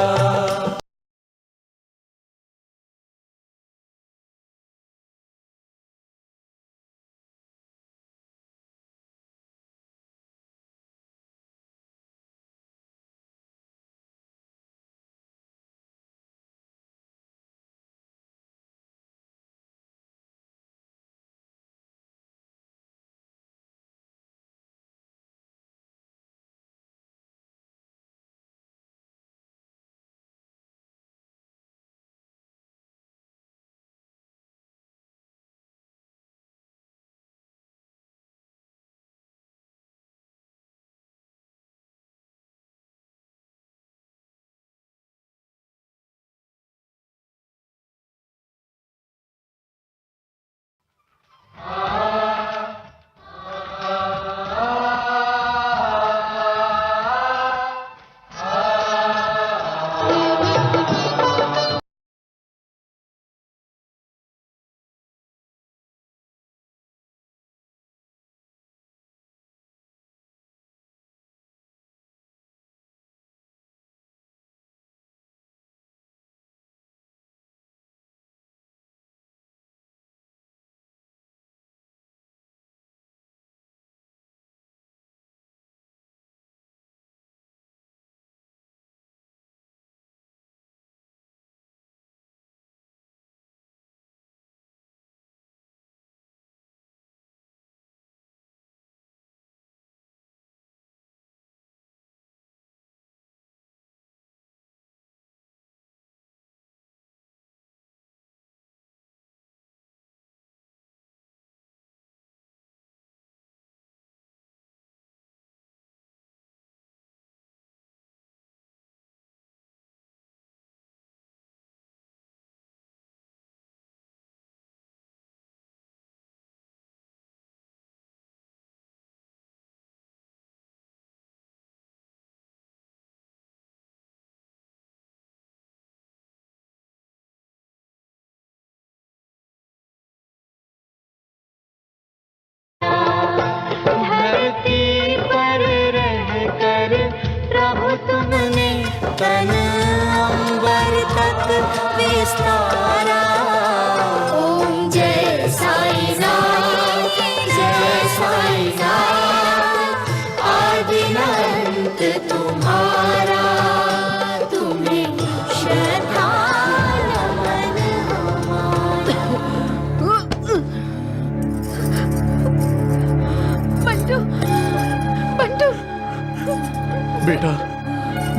बेटा,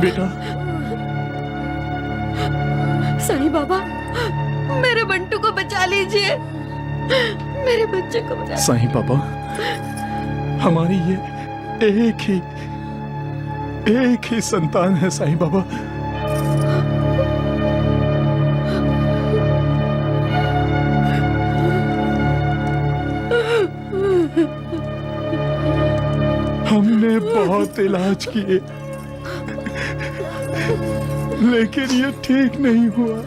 बेटा। साईं बाबा, मेरे बंटू को बचा लीजिए, मेरे बच्चे को बचा। साईं बाबा, हमारी ये एक ही संतान है साईं बाबा। हमने बहुत इलाज किए, लेकिन ये ठीक नहीं हुआ।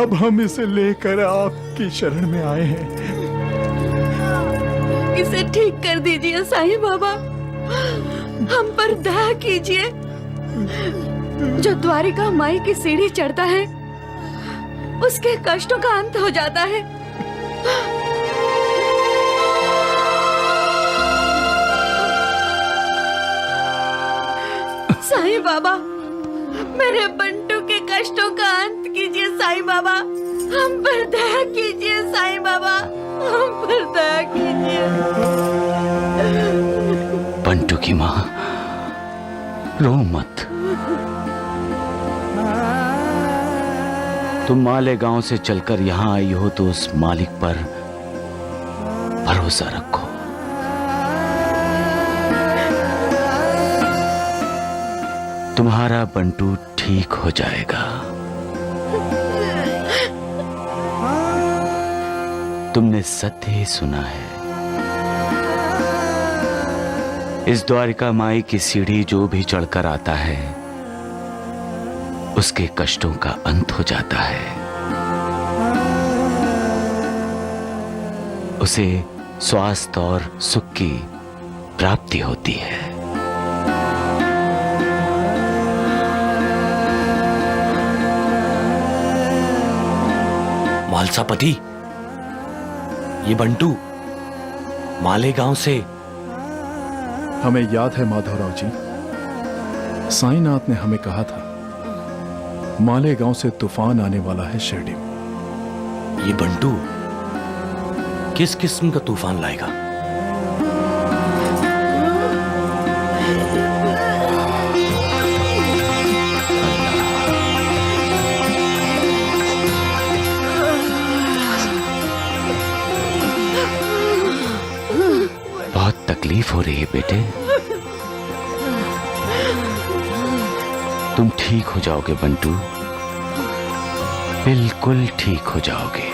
अब हम इसे लेकर आपकी शरण में आए हैं। इसे ठीक कर दीजिए साईं बाबा, हम पर दया कीजिए। जो द्वारिका माई की सीढ़ी चढ़ता है, उसके कष्टों का अंत हो जाता है। साईं बाबा, मेरे बंटू के कष्टों का अंत कीजिए साईं बाबा, हम पर दया कीजिए साईं बाबा, हम पर दया कीजिए। बंटू की माँ, रो मत। तुम मालेगांव से चलकर यहां आई हो तो उस मालिक पर भरोसा रखो। तुम्हारा बंटू ठीक हो जाएगा। तुमने सत्य ही सुना है। इस द्वारिका माई की सीढ़ी जो भी चढ़कर आता है, उसके कष्टों का अंत हो जाता है। उसे स्वास्थ्य और सुख की प्राप्ति होती है। मालसापति, ये बंटू मालेगांव से। हमें याद है माधवराव जी, साईनाथ ने हमें कहा था मालेगांव से तूफान आने वाला है शिरडी में। ये बंटू किस किस्म का तूफान लाएगा? बहुत तकलीफ हो रही है बेटे। तुम ठीक हो जाओगे बंटू, बिल्कुल ठीक हो जाओगे।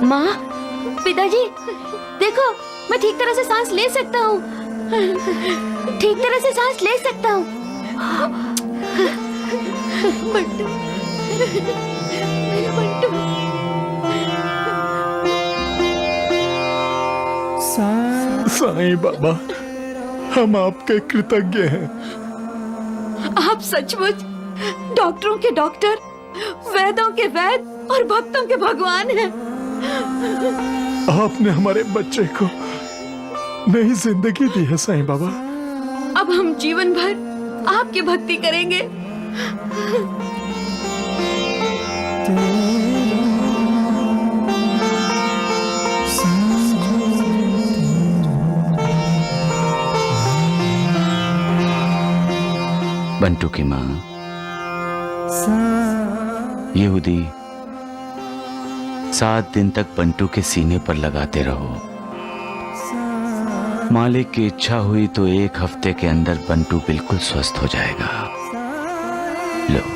माँ, पिताजी, देखो मैं ठीक तरह से सांस ले सकता हूँ, ठीक तरह से सांस ले सकता हूँ। बंटू, मेरा बंटू। साईं बाबा, हम आपके कृतज्ञ हैं। आप सचमुच डॉक्टरों के डॉक्टर, वैद्यों के वैद्य और भक्तों के भगवान हैं। आपने हमारे बच्चे को नई जिंदगी दी है साईं बाबा। अब अब हम जीवन भर आपकी भक्ति करेंगे। बंटू की माँ, यहूदी 7 दिन तक बंटू के सीने पर लगाते रहो। मालिक की इच्छा हुई तो 1 हफ्ते के अंदर बंटू बिल्कुल स्वस्थ हो जाएगा। लो।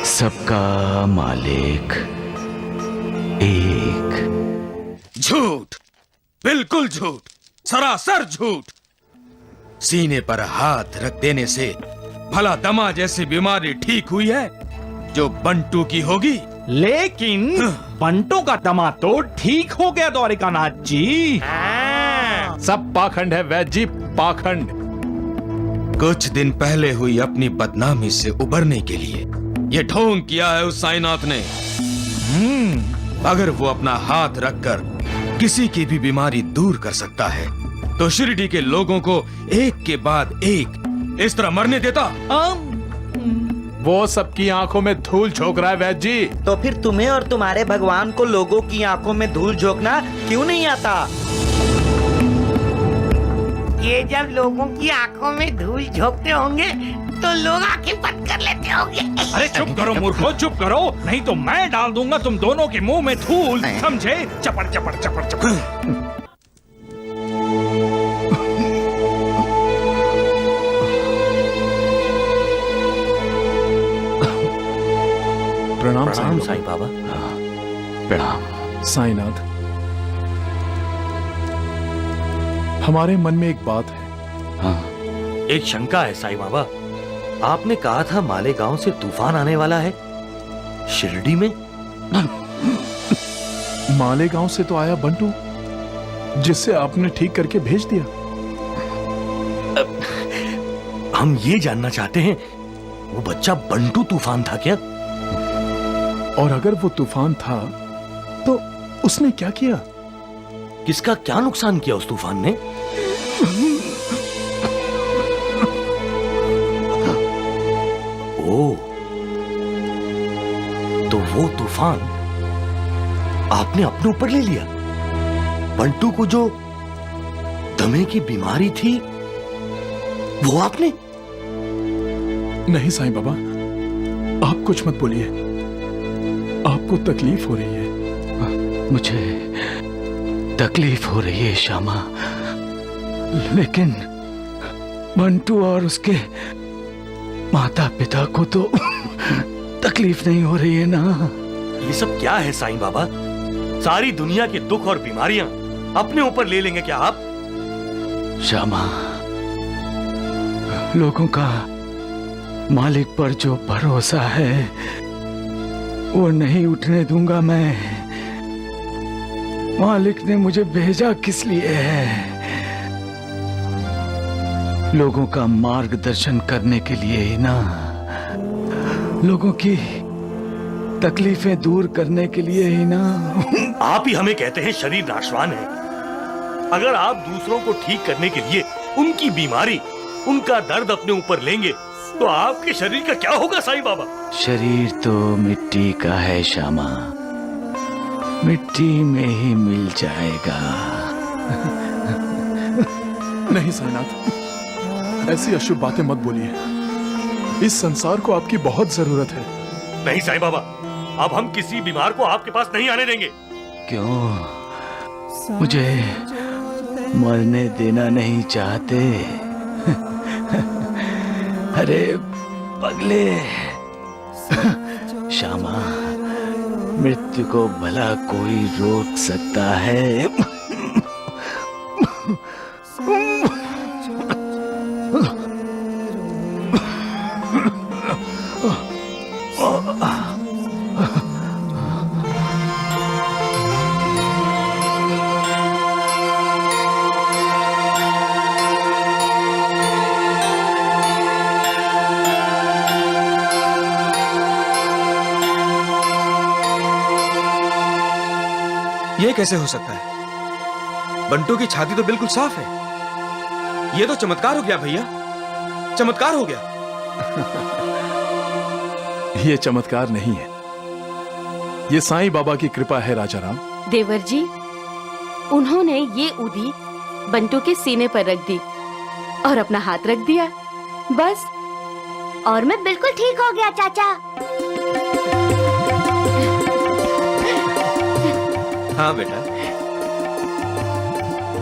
सबका मालिक एक। झूठ, बिल्कुल झूठ, सरासर झूठ। सीने पर हाथ रख देने से भला दमा जैसी बीमारी ठीक हुई है जो बंटू की होगी? लेकिन बंटू का दमा तो ठीक हो गया द्वारिकानाथ जी। सब पाखंड है वैद्य जी, पाखंड। कुछ दिन पहले हुई अपनी बदनामी से उबरने के लिए ये ढोंग किया है उस साईनाथ ने। अगर वो अपना हाथ रखकर किसी की भी बीमारी दूर कर सकता है तो शिरडी के लोगों को एक के बाद एक इस तरह मरने देता? वो सबकी आंखों में धूल झोंक रहा है वैद्य जी। तो फिर तुम्हें और तुम्हारे भगवान को लोगों की आंखों में धूल झोंकना क्यों नहीं आता? ये जब लोगों की आंखों में धूल झोंकते होंगे तो लोग आंखें बंद कर लेते होंगे। अरे चुप करो मूर्खो, चुप करो, नहीं तो मैं डाल दूंगा तुम दोनों के मुंह में धूल, समझे? चपड़ चपड़ चपड़ चपड़। प्रणाम साईं बाबा। प्रणाम साईनाथ। हमारे मन में एक बात है। हाँ। एक शंका है साईं बाबा। आपने कहा था मालेगांव से तूफान आने वाला है, शिरडी में? मालेगांव से तो आया बंटू, जिससे आपने ठीक करके भेज दिया। हम ये जानना चाहते हैं, वो बच्चा बंटू तूफान था क्या? और अगर वो तूफान था तो उसने क्या किया? किसका क्या नुकसान किया उस तूफान ने? ओ, तो वो तूफान आपने अपने ऊपर ले लिया? बंटू को जो दमे की बीमारी थी वो आपने? नहीं साईं बाबा, आप कुछ मत बोलिए। आपको तकलीफ हो रही है। मुझे तकलीफ हो रही है श्यामा, लेकिन बंटू और उसके माता पिता को तो तकलीफ नहीं हो रही है ना? ये सब क्या है साईं बाबा? सारी दुनिया के दुख और बीमारियां अपने ऊपर ले लेंगे क्या आप? श्यामा, लोगों का मालिक पर जो भरोसा है वो नहीं उठने दूंगा मैं। मालिक ने मुझे भेजा किस लिए है? लोगों का मार्गदर्शन करने के लिए ही ना, लोगों की तकलीफें दूर करने के लिए ही ना। आप ही हमें कहते हैं शरीर नाशवान है। अगर आप दूसरों को ठीक करने के लिए उनकी बीमारी, उनका दर्द अपने ऊपर लेंगे तो आपके शरीर का क्या होगा साईं बाबा? शरीर तो मिट्टी का है श्यामा, मिट्टी में ही मिल जाएगा। नहीं साईनाथ, ऐसी अशुभ बातें मत बोलिए। इस संसार को आपकी बहुत जरूरत है। नहीं साईं बाबा, अब हम किसी बीमार को आपके पास नहीं आने देंगे। क्यों? मुझे मरने देना नहीं चाहते? अरे पगले, श्यामा, मृत्यु को भला कोई रोक सकता है? ये कैसे हो सकता है? बंटू की छाती तो बिल्कुल साफ है। ये तो चमत्कार हो गया भैया, चमत्कार हो गया। ये चमत्कार नहीं है, ये साईं बाबा की कृपा है राजाराम। देवर जी, उन्होंने ये उदी बंटू के सीने पर रख दी और अपना हाथ रख दिया, बस। और मैं बिल्कुल ठीक हो गया चाचा। हाँ बेटा,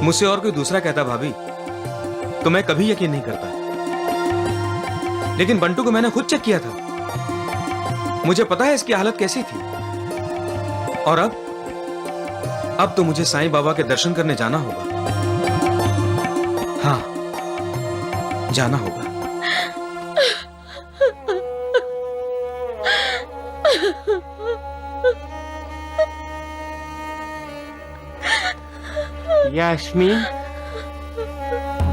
मुझसे और कोई दूसरा कहता भाभी तो मैं कभी यकीन नहीं करता, लेकिन बंटू को मैंने खुद चेक किया था। मुझे पता है इसकी हालत कैसी थी। और अब तो मुझे साईं बाबा के दर्शन करने जाना होगा। हाँ, जाना होगा। यास्मीन,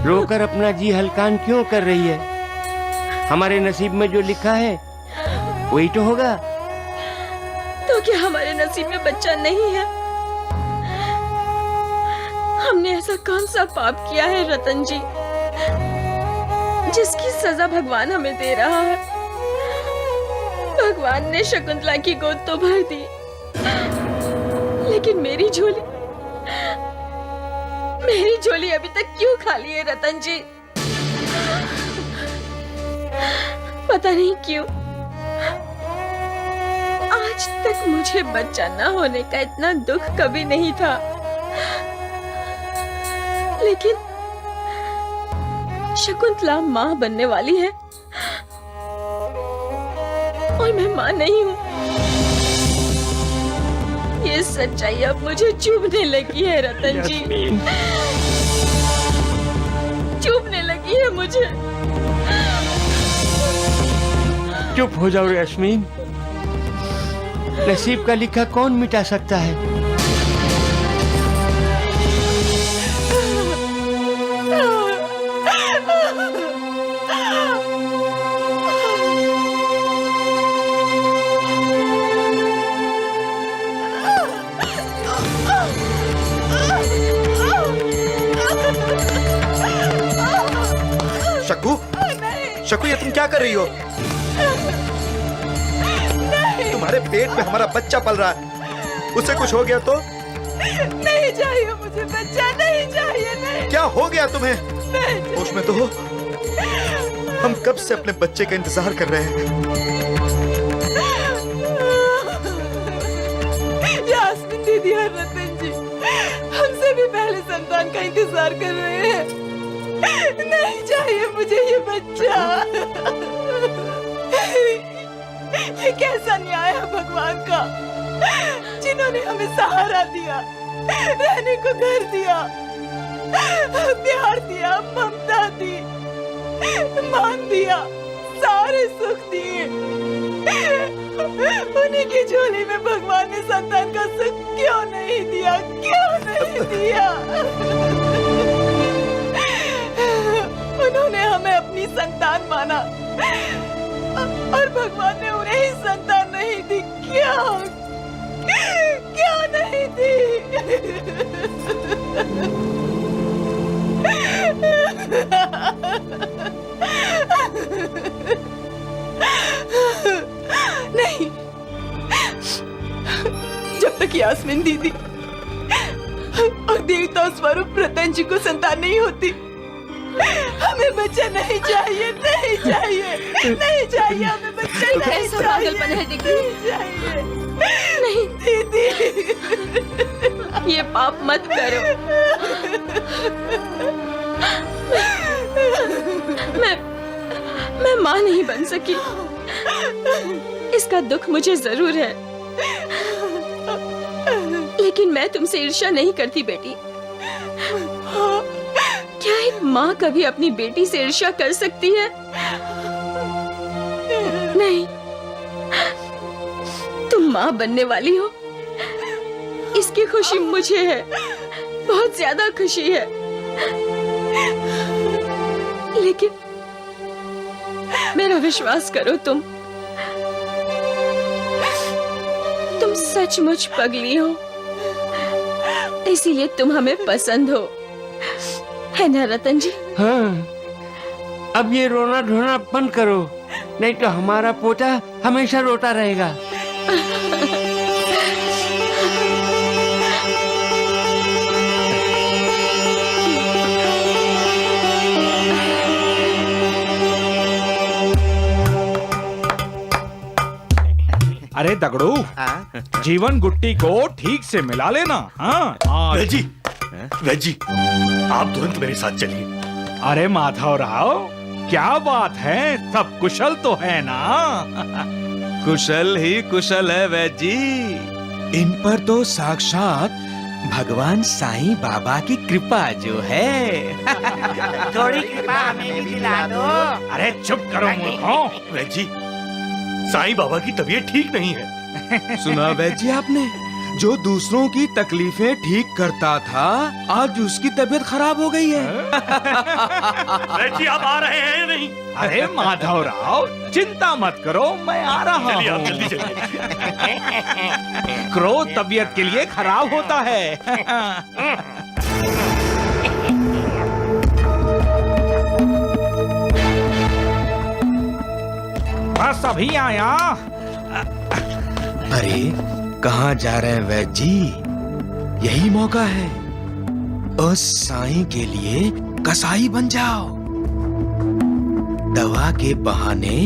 रोकर अपना जी हल्कान क्यों कर रही है? हमारे नसीब में जो लिखा है वही तो होगा। तो क्या हमारे नसीब में बच्चा नहीं है? हमने ऐसा कौन सा पाप किया है रतन जी, जिसकी सजा भगवान हमें दे रहा है? भगवान ने शकुंतला की गोद तो भर दी, लेकिन मेरी झोली अभी तक क्यों खाली है रतन जी? पता नहीं क्यों आज तक मुझे बच्चा न होने का इतना दुख कभी नहीं था, लेकिन शकुंतला माँ बनने वाली है और मैं माँ नहीं हूँ। ये सच्चाई अब मुझे चुभने लगी है रतन जी, चुभने लगी है मुझे। चुप हो जाओ यास्मीन, नसीब का लिखा कौन मिटा सकता है? शक्कू, शक्कू, ये तुम क्या कर रही हो? तुम्हारे पेट में हमारा बच्चा पल रहा है, उससे कुछ हो गया तो? नहीं चाहिए मुझे बच्चा, नहीं चाहिए, नहीं। क्या हो गया तुम्हें? होश में तो हो? हम कब से अपने बच्चे का इंतजार कर रहे हैं। यास्मीन दीदी और रतन जी हमसे भी पहले संतान का इंतजार कर रहे हैं। नहीं चाहिए मुझे ये बच्चा। ये कैसा न्याय है भगवान का, जिन्होंने हमें सहारा दिया, रहने को घर दिया, प्यार दिया, ममता दी, मान दिया, सारे सुख दिए। उन्हीं की झोली में भगवान ने संतान का सुख क्यों नहीं दिया, क्यों नहीं दिया? उन्होंने हमें अपनी संतान माना और भगवान ने उन्हें ही संतान नहीं दी। क्यों नहीं दी? नहीं, जब तक यास्मीन दीदी और देवता स्वरूप रतन जी को संतान नहीं होती, हमें बच्चा नहीं चाहिए, नहीं चाहिए, नहीं चाहिए, हमें बच्चा नहीं चाहिए। कैसा पागलपन है दीदी? नहीं दीदी, ये पाप मत करो। मैं माँ नहीं बन सकी, इसका दुख मुझे जरूर है, लेकिन मैं तुमसे ईर्ष्या नहीं करती बेटी। क्या एक माँ कभी अपनी बेटी से ईर्ष्या कर सकती है? नहीं, तुम माँ बनने वाली हो, इसकी खुशी मुझे है, बहुत ज्यादा खुशी है। लेकिन मेरा विश्वास करो, तुम सचमुच पगली हो। इसीलिए तुम हमें पसंद हो, है ना रतन जी? हाँ, अब ये रोना ढोना बंद करो, नहीं तो हमारा पोता हमेशा रोता रहेगा। अरे दगड़ू, जीवन गुट्टी को ठीक से मिला लेना। हाँ वैद जी, आप तुरंत मेरे साथ चलिए। अरे माधवराव, क्या बात है, सब कुशल तो है ना? कुशल ही कुशल है वैद जी। इन पर तो साक्षात भगवान साईं बाबा की कृपा जो है। थोड़ी कृपा हमें भी दिला दो। अरे चुप करो मूर्खों। वैद जी, साईं बाबा की तबीयत ठीक नहीं है। सुना वैद जी आपने, जो दूसरों की तकलीफें ठीक करता था, आज उसकी तबीयत खराब हो गई है। वैद जी, आप आ रहे हैं या नहीं? अरे माधवराव, चिंता मत करो, मैं आ रहा हूँ। चलिए, आप जल्दी चलिए। क्रोध तबीयत के लिए खराब होता है। बस अभी आया। अरे कहाँ जा रहे हैं वैद जी? यही मौका है, उस साईं के लिए कसाई बन जाओ। दवा के बहाने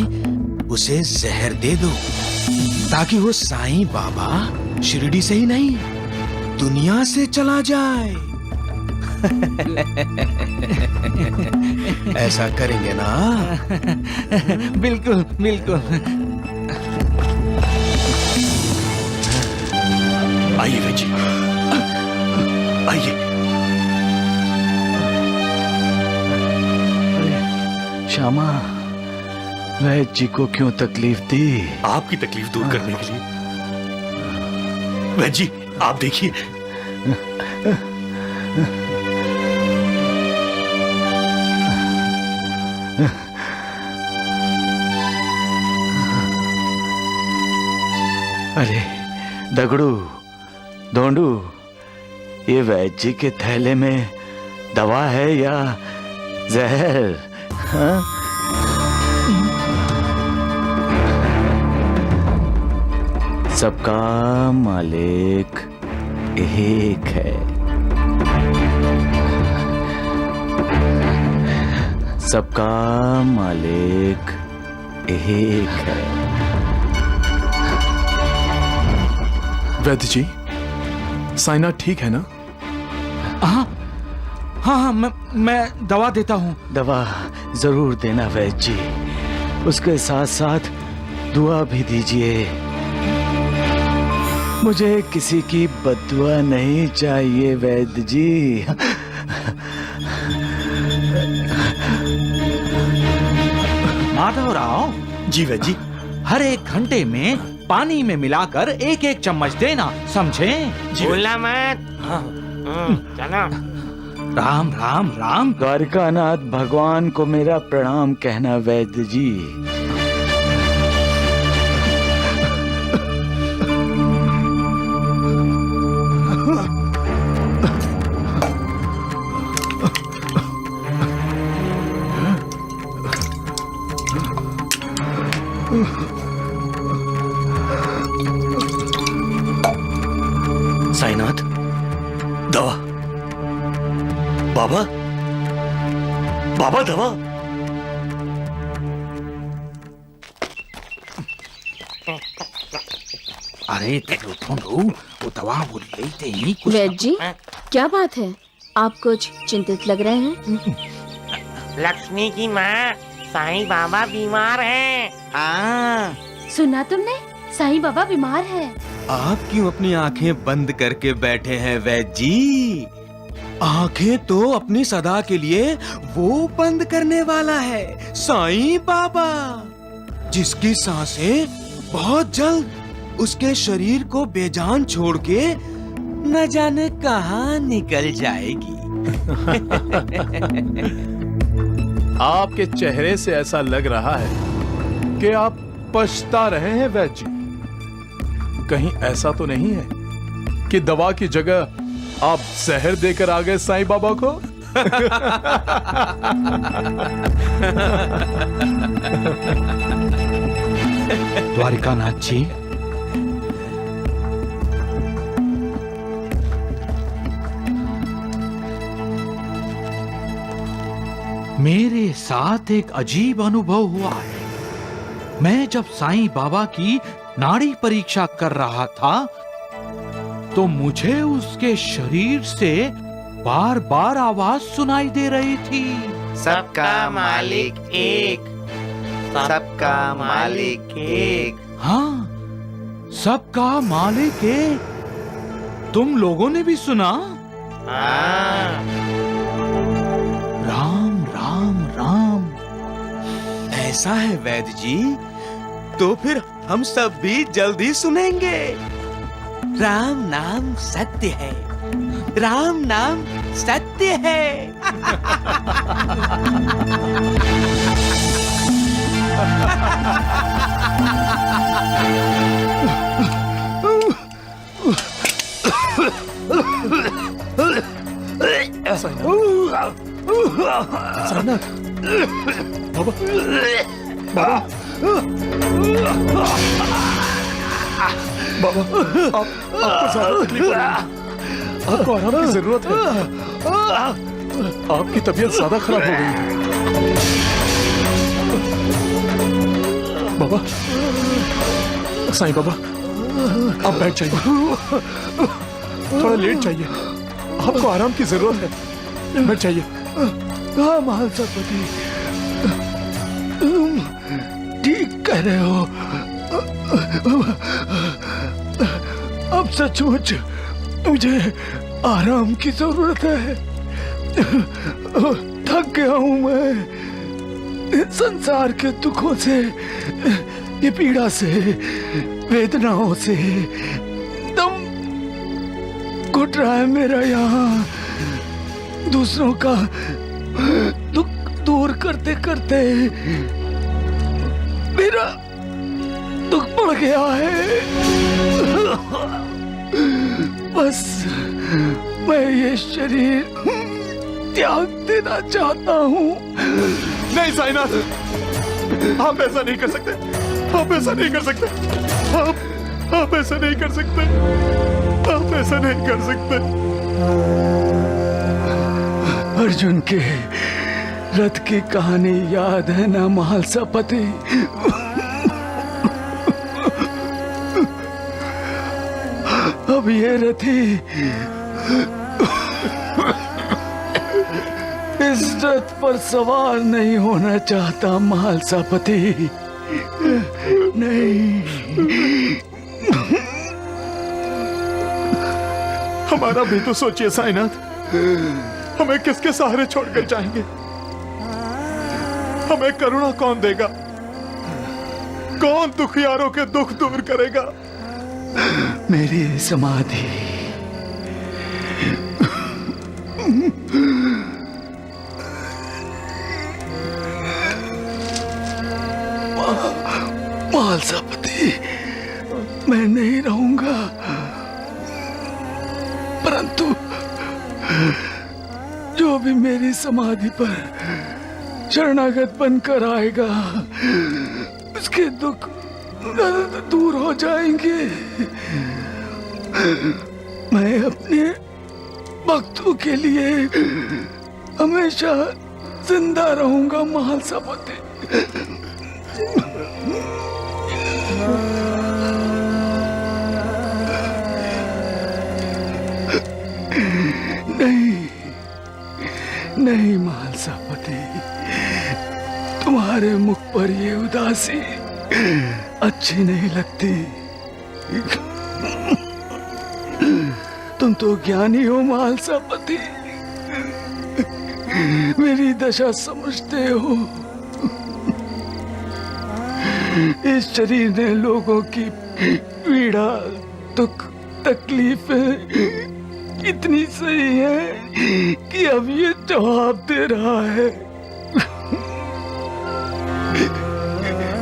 उसे जहर दे दो, ताकि वो साईं बाबा शिरडी से ही नहीं, दुनिया से चला जाए। ऐसा करेंगे ना? बिल्कुल बिल्कुल। आइए वैद जी, आइए। श्यामा, वैद जी को क्यों तकलीफ दी? आपकी तकलीफ दूर करने के लिए। वैद जी, आप देखिए। अरे दगड़ू, ढोंडू, ये वैद जी के थैले में दवा है या जहर? हाँ? सबका मालिक एक है, सबका मालिक एक है। वैद जी, साइना ठीक है ना? हाँ हाँ, मैं दवा देता हूँ। दवा जरूर देना वैद जी, उसके साथ साथ दुआ भी दीजिए। मुझे किसी की बद्दुआ नहीं चाहिए वैद जी। माधवराव जी वैद जी, हर 1 घंटे में पानी में मिलाकर 1-1 चम्मच देना, समझे? भूलना मत। चलो। राम राम राम। द्वारिकानाथ भगवान को मेरा प्रणाम कहना वैद जी। साईनाथ, दवा। बाबा, बाबा दवा। अरे ढूंढू, वो दवा वो लेते ही कुछ। वैद जी, क्या बात है? आप कुछ चिंतित लग रहे हैं। लक्ष्मी की माँ, साईं बाबा बीमार हैं। हाँ। सुना तुमने? साईं बाबा बीमार है। आप क्यों अपनी आंखें बंद करके बैठे हैं वैद जी? आंखें तो अपनी सदा के लिए वो बंद करने वाला है, साईं बाबा, जिसकी सांसें बहुत जल्द उसके शरीर को बेजान छोड़ के न जाने कहां निकल जाएगी। आपके चेहरे से ऐसा लग रहा है कि आप पछता रहे हैं वैद जी। कहीं ऐसा तो नहीं है कि दवा की जगह आप जहर देकर आ गए साईं बाबा को। द्वारिकानाथ जी, मेरे साथ एक अजीब अनुभव हुआ है। मैं जब साईं बाबा की नाड़ी परीक्षा कर रहा था तो मुझे उसके शरीर से बार बार आवाज सुनाई दे रही थी, सबका मालिक एक, सबका मालिक एक। हाँ, सबका मालिक एक। तुम लोगों ने भी सुना? हाँ। राम राम राम। ऐसा है वैद्य जी, तो फिर हम सब भी जल्दी सुनेंगे। राम नाम सत्य है, राम नाम सत्य है। साईनाथ, बाबा, बाबा, आपको ज्यादा तकलीफ हो रही है। आपको आराम की जरूरत है। आपकी तबीयत ज्यादा खराब हो गई है। बाबा, साईं बाबा, आप बैठ जाइए, थोड़ा लेट जाइए, आपको आराम की जरूरत है। बैठ जाइए। हाँ महासपति, तुम ठीक कह रहे हो। अब सचमुच मुझे आराम की जरूरत है। थक गया हूं मैं संसार के दुखों से, ये पीड़ा से, वेदनाओं से। दम घुट रहा है मेरा यहाँ। दूसरों का दुख दूर करते करते मेरा दुख बढ़ गया है। बस मैं ये शरीर त्याग देना चाहता हूँ। नहीं साईनाथ, आप ऐसा नहीं कर सकते। आप ऐसा नहीं कर सकते। आप ऐसा नहीं कर सकते। आप ऐसा नहीं कर सकते। अर्जुन के रथ की कहानी याद है ना महालसापति? अब ये रथी इस रथ पर सवार नहीं होना चाहता महालसापति। नहीं। हमारा भी तो सोचिए साईनाथ, हमें किसके सहारे छोड़कर जाएंगे? हमें करुणा कौन देगा? कौन दुखियारों के दुख दूर करेगा? मेरी समाधि। महालसापति, मैं नहीं रहूंगा, परंतु जो भी मेरी समाधि पर शरणागत बनकर आएगा उसके दुख दूर हो जाएंगे। मैं अपने भक्तों के लिए हमेशा जिंदा रहूंगा महालसापति। नहीं नहीं महालसापति, तुम्हारे मुख पर ये उदासी अच्छी नहीं लगती। तुम तो ज्ञानी हो महालसापति, मेरी दशा समझते हो। इस शरीर ने लोगों की पीड़ा, दुख, तकलीफें इतनी सही है कि अब ये जवाब दे रहा है।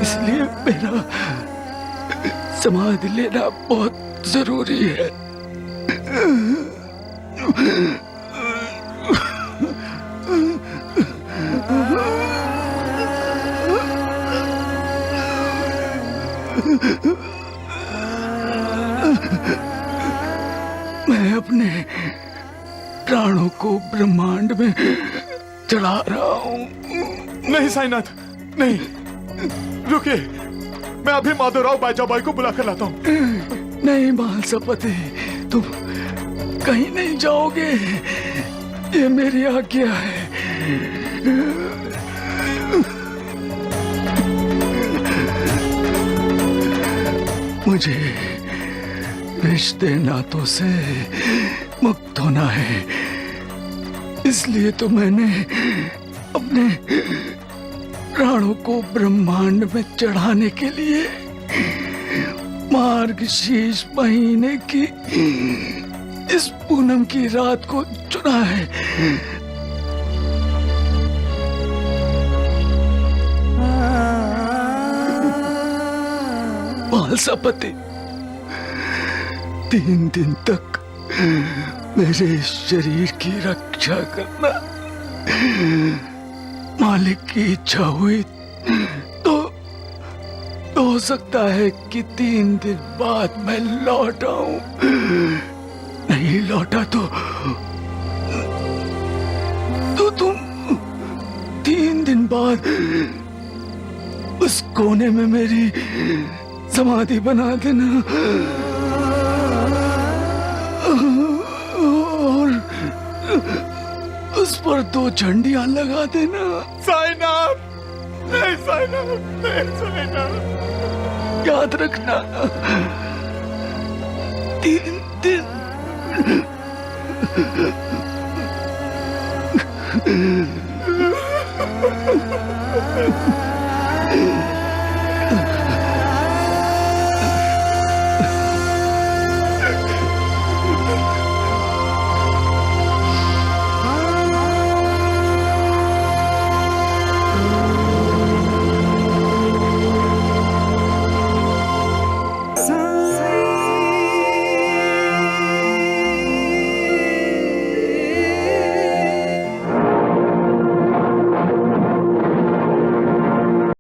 इसलिए मेरा समाधि लेना बहुत जरूरी है। मैं अपने प्राणों को ब्रह्मांड में चढ़ा रहा हूँ। नहीं साईनाथ, नहीं, रुकिए, मैं अभी माधवराव बाईजाबाई को बुला कर लाता हूँ। नहीं मालसापति, तुम कहीं नहीं जाओगे, ये मेरी आज्ञा है। मुझे रिश्ते नातों से मुक्त होना है, इसलिए तो मैंने अपने प्राणों को ब्रह्मांड में चढ़ाने के लिए मार्गशीर्ष महीने की इस पूनम की रात को चुना है। मालसापति, 3 दिन तक मेरे शरीर की रक्षा करना। मालिक की इच्छा हुई तो हो सकता है कि 3 दिन बाद मैं लौट आऊं। नहीं लौटा तो तुम 3 दिन बाद उस कोने में मेरी समाधि बना देना और उस पर 2 झंडियां लगा देना। साईनाथ, नहीं साईनाथ, नहीं साईनाथ। याद रखना, 3 दिन।